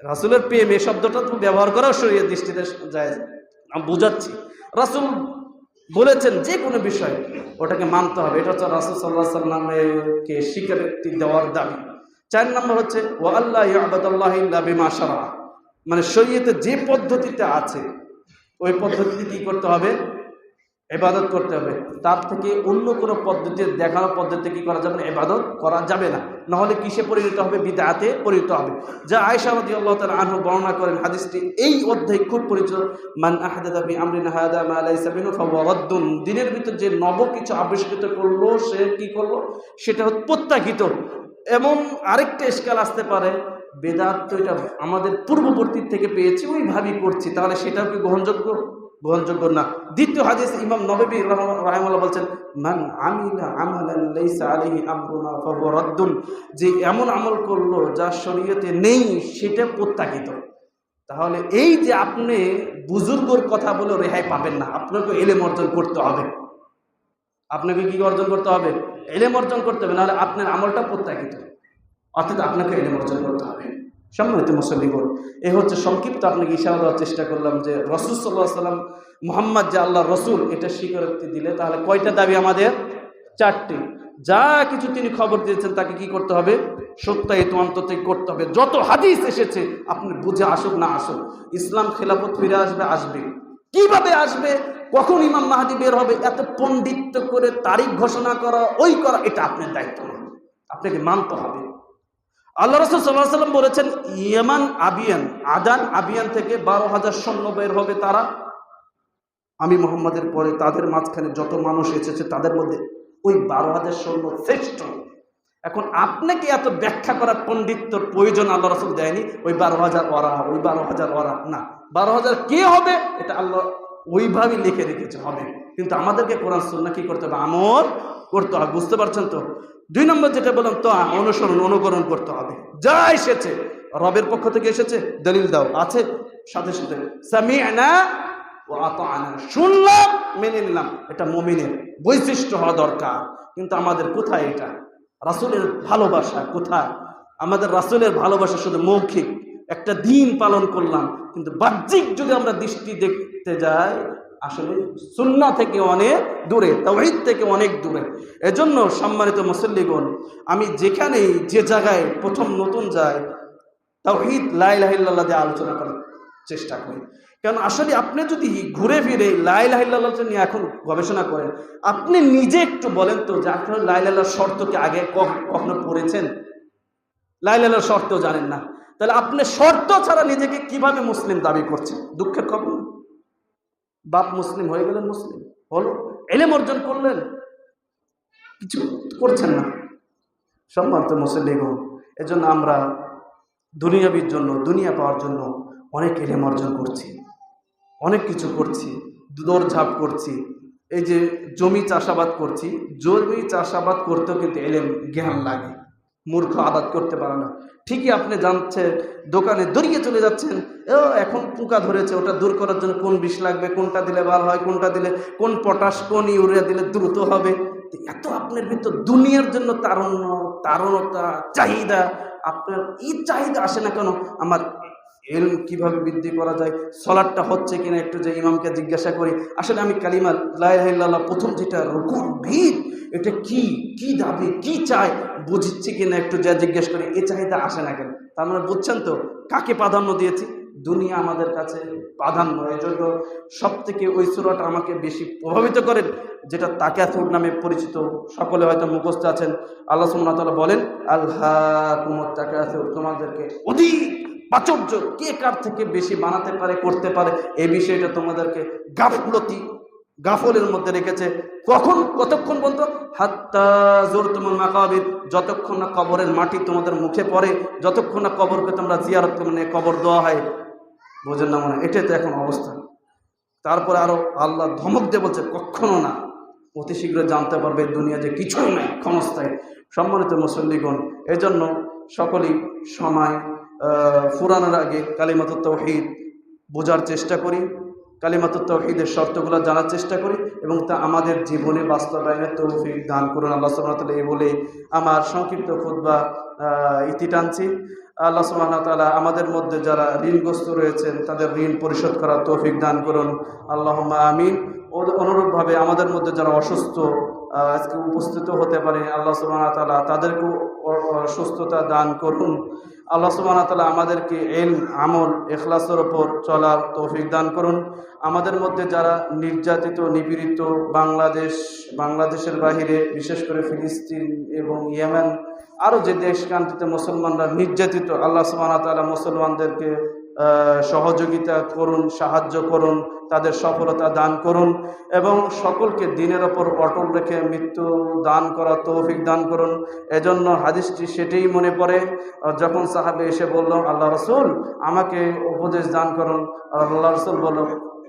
রাসূলের প্রেম এই শব্দটা তুমি ব্যবহার করাও শরীয়তের দৃষ্টিতে যায়, আমি বুঝাচ্ছি। রাসূল বলেছেন যে কোনো বিষয় ওটাকে মানতে হবে, এটা হচ্ছে রাসূল সাল্লাল্লাহু আলাইহি ওয়াসাল্লামকে স্বীকৃতি দেওয়ার দাবি। 4 নম্বর হচ্ছে ওয়া আল্লা ইয়াবুদাল্লাহ ইল্লা বিমা শারা, মানে শরীয়তে যে পদ্ধতিতে আছে ওই পদ্ধতিতে কি করতে হবে, ইবাদত করতে হবে। তার থেকে অন্য কোনো পদ্ধতি, দেখানো পদ্ধতি কি করা যাবে না, ইবাদত করা যাবে না, নাহলে কিসে পরিণত হবে, বিদআতে পরিণত হবে। যা আয়েশা রাদিয়াল্লাহু তাআলা আনহা বর্ণনা করেন, হাদিসটি এই অধ্যায়ে খুব পরিচিত, মান আহদাথা ফি আমরিনা হাযা মা লাইসা মিনহু ফাহুয়া রাদ্দুন, দিনের ভিতর যে নব কিছু আবিষ্কৃত করলো সে কি করলো, সেটা প্রত্যাখ্যিত। এমন আরেকটা ইশকাল আসতে পারে, বেদাত তো এটা আমাদের পূর্ববর্তী থেকে পেয়েছি, ওইভাবেই করছি, তাহলে সেটাও কি গ্রহণযোগ্য, গ্রহণযোগ্য না। দ্বিতীয় হাদিস ইমাম নববী রাহিমাহুল্লাহ বলছেন মান আমিলা আমালান লাইসা আলাইহি আমরুনা ফাহুয়া রাদ্দুন, যে এমন আমল করলো যা শরীয়তে নেই সেটা প্রত্যাখ্যিত। তাহলে এই যে আপনি বুজুর্গর কথা বলে রেহাই পাবেন না, আপনাকে ইলম অর্জন করতে হবে। আপনাকে কি অর্জন করতে হবে, ইলম অর্জন করতে হবে, নাহলে আপনার আমলটা প্রত্যাখ্যিত, অর্থাৎ আপনাকে ইলম অর্জন করতে হবে। সম্মানিত মুসল্লিগণ, এই হচ্ছে সংক্ষিপ্ত আপনাকে ইশারা দেওয়ার চেষ্টা করলাম যে রাসূল সাল্লাল্লাহু আলাইহি ওয়াসাল্লাম মুহাম্মদ যে আল্লাহর রাসূল, এটা স্বীকারোক্তি দিলে তাহলে কয়টা দাবি আমাদের, 4টি। যা কিছু তিনি খবর দিয়েছেন তাকে কি করতে হবে, সত্যায়িত অন্তত করতে হবে। যত হাদিস এসেছে আপনি বুঝে আসুক না আসুক, ইসলাম খেলাফত ফিরে আসবে, আসবে কিভাবে আসবে, কখন ইমাম মাহদী বের হবে, এত পণ্ডিত্য করে তারিখ ঘোষণা করা, ওই করা, এটা আপনার দায়িত্ব না, আপনাকে মানতে হবে। আল্লাহ রাসূল সাল্লাল্লাহু আলাইহি ওয়াসাল্লাম বলেছেন ইয়ামান আবিয়ান, আদান আবিয়ান থেকে 12,000 সৈন্য বের হবে তারা, আমি মুহাম্মাদের পরে তাদের মাঝখানে যত মানুষ এসেছে তাদের মধ্যে ওই 12,000 সৈন্য শ্রেষ্ঠ। এখন আপনাকে এত ব্যাখ্যা করার পণ্ডিত্যর প্রয়োজন আল্লাহ রাসূল দেয়নি, ওই 12,000 ওরা, ওই 12,000 ওরা না, 12,000 কে হবে এটা আল্লাহ ওইভাবেই লিখে রেখেছে হবে। কিন্তু আমাদেরকে কোরআন সুন্নাহ কি করতে হবে, আমল করতে হবে, বুঝতে পারছেন তো। 2 নম্বর যেটা বললাম, তো অনুসরণ অনুকরণ করতে হবে, যা এসেছে রবের পক্ষ থেকে এসেছে দলিল দাও, আছে সাথে সাথে সামি'না ওয়া আতা'না, শুনলাম মেনে নিলাম, এটা মুমিনের বৈশিষ্ট্য হওয়া দরকার। কিন্তু আমাদের কোথায় এটা, রাসূলের ভালোবাসা কোথায়? আমাদের রাসূলের ভালোবাসা শুধু মৌখিক, একটা দিন পালন করলাম, কিন্তু বাহ্যিক যদি আমরা দৃষ্টি দেখতে যাই আসলে সুন্নাহ থেকে অনেক দূরে, তাওহীদ থেকে অনেক দূরে। এজন্য সম্মানিত মুসল্লিগণ, আমি যেখানেই যে জায়গায় প্রথম নতুন যাই, তাওহীদ লা ইলাহা ইল্লাল্লাহ দিয়ে আলোচনা করার চেষ্টা করি। কারণ আসলে আপনি যদি ঘুরে ফিরে লা ইলাহা ইল্লাল্লাহ নিয়ে এখন গবেষণা করেন, আপনি নিজে একটু বলেন তো যে আপনার লা ইলাহা ইল্লাল্লাহর শর্ত কি আগে কখনো পড়েছেন? লা ইলাহা ইল্লাল্লাহর শর্ত জানেন না, তাহলে আপনি শর্ত ছাড়া নিজেকে কিভাবে মুসলিম দাবি করছেন? দুঃখের খবর। বাপ মুসলিম হয়ে গেলেন, মুসলিম হলো, ইলম অর্জন করলেন, কিছু করছেন না। সম্মানিত মুসলিমগণ, এজন্য আমরা দুনিয়াবির জন্য, দুনিয়া পাওয়ার জন্য অনেক ইলম অর্জন করছি, অনেক কিছু করছি, দৌড়ঝাঁপ করছি। এই যে জমি চাষাবাদ করছি, জমি চাষাবাদ করতেও কিন্তু ইলম জ্ঞান লাগে। মূর্খ আবাদ করতে পারে না। ঠিকই আপনি জানছেন, দোকানে দৌড়িয়ে চলে যাচ্ছেন, এখন পোকা ধরেছে, ওটা দূর করার জন্য কোন বিষ লাগবে, কোনটা দিলে ভালো হয়, কোনটা দিলে, কোন পটাশ, কোন ইউরিয়া দিলে দ্রুত হবে। এত আপনার ভিতর দুনিয়ার জন্য তারণতা, চাহিদা। আপনার এই চাহিদা আসে না কেন? আমার ইলম কিভাবে বৃদ্ধি করা যায়, সালাতটা হচ্ছে কিনা একটু যে ইমামকে জিজ্ঞাসা করি, আসলে আমি কালিমা লা ইলাহা ইল্লাল্লাহ প্রথম যেটা রুকুন ভিত, এটা কি দাবি, কি চাই, বুঝছি কিনা একটু যা জিজ্ঞেস করি। এই চাহিদা আসে না কেন? তার মানে বুঝছেন তো কাকে প্রাধান্য দিয়েছি? দুনিয়া আমাদের কাছে প্রাধান্য। এই জন্য সব থেকে ওই সূরাটা আমাকে বেশি প্রভাবিত করেন, যেটা তাকাসুর নামে পরিচিত, সকলে হয়তো মুখস্থ আছেন। আল্লাহ সুবহানাহু ওয়া তাআলা বলেন, আলহাকুমুত তাকাসুর, তোমাদেরকে অধিক প্রাচুর্য কে কার থেকে বেশি বানাতে পারে, করতে পারে, এই বিষয়টা তোমাদেরকে গাফলের মধ্যে রেখেছে। কতক্ষণ বলতো? হাত্তা যুরতুমুল মাকাবির, যতক্ষণ না কবরের মাটি তোমাদের মুখে পড়ে, যতক্ষণ না কবরকে তোমরা জিয়ারত, মানে কবর দেওয়া হয়। বোঝেন না মনে? এটাই তো এখন অবস্থা। তারপরে আরো আল্লাহ ধমক দিয়ে বলছে, কখনো না, অতি শীঘ্র জানতে পারবে দুনিয়া যে কিছুই নাই, ক্ষণস্থায়ী। সম্মানিত মুসল্লিগণ, এজন্য সকলেই সময় ফুরানোর আগে কালিমাতুত তাওহীদ বোঝার চেষ্টা করি, কালিমাতুত তাওহীদের শর্তগুলো জানার চেষ্টা করি, এবং তা আমাদের জীবনে বাস্তবায়নের তৌফিক দান করুন আল্লাহ সুবহানাহু ওয়া তাআলা। এই বলে আমার সংক্ষিপ্ত খুতবা ইতি টানছি। আল্লাহ সুবহানাহু ওয়া তাআলা আমাদের মধ্যে যারা ঋণগ্রস্ত রয়েছেন তাদের ঋণ পরিশোধ করার তৌফিক দান করুন, আল্লাহুম্মা আমিন। অনুরূপভাবে আমাদের মধ্যে যারা অসুস্থ আজকে উপস্থিত হতে পারে, আল্লাহ সুবহানাহু ওয়া তাআলা তাদেরকেও সুস্থতা দান করুন। আল্লাহ সুবহানাহু ওয়া তাআলা আমাদেরকে ইলম, আমল, ইখলাসের ওপর চলার তৌফিক দান করুন। আমাদের মধ্যে যারা নির্যাতিত, নিপীড়িত, বাংলাদেশের বাহিরে, বিশেষ করে ফিলিস্তিন এবং ইয়েমেন, আরও যে দেশকান্তিতে মুসলমানরা নির্যাতিত, আল্লাহ সুবহানাহু ওয়া তাআলা মুসলমানদেরকে সহযোগিতা করুন, সাহায্য করুন, তাদের সফলতা দান করুন, এবং সকলকে দিনের ওপর অটল রেখে মৃত্যু দান করার তৌফিক দান করুন। এজন্য হাদিসটি সেটাই মনে পড়ে, যখন সাহাবে এসে বলল, আল্লাহ রাসূল আমাকে উপদেশ দান করুন। আল্লাহ রাসূল বলল,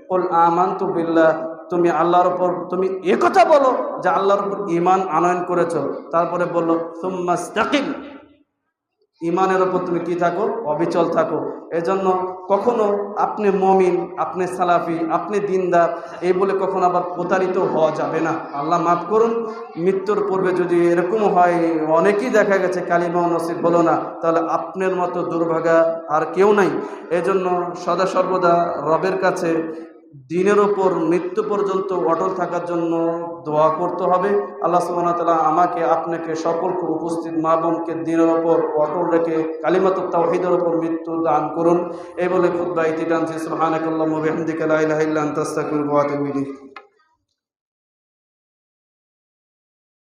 কুল আমানতু বিল্লাহ, তুমি আল্লাহর উপর, তুমি একথা বলো যে আল্লাহর উপর ঈমান আনয়ন করেছো। তারপরে বলল, সুম্মাস্তাকিম, ইমানের ওপর তুমি কি থাকো? অবিচল থাকো। এজন্য কখনো আপনি মমিন, আপনি সালাফি, আপনি দিনদার এই বলে কখনো আবার প্রতারিত হওয়া যাবে না। আল্লাহ মাফ করুন। মৃত্যুর পূর্বে যদি এরকম হয়, অনেকেই দেখা গেছে কালিমা নসিব হলো না, তাহলে আপনার মতো দুর্ভাগা আর কেউ নাই। এজন্য সদা সর্বদা রবের কাছে দিনের ওপর মৃত্যু পর্যন্ত অটল থাকার জন্য দোয়া করতে হবে। আল্লাহ সুবহানাহু ওয়া তাআলা আমাকে, আপনাকে, সকলকে, উপস্থিত মা বোনকে দিনের ওপর অটল রেখে কালিমাতুত তাওহীদের ওপর মৃত্যু দান করুন। এই বলে খুতবা ইতি টানছি। সুবহানাকাল্লাহুম্মা ওয়া বিহামদিকা লা ইলাহা ইল্লা আনতা আস্তাগফিরুকা ওয়া আতুবু ইলাইক।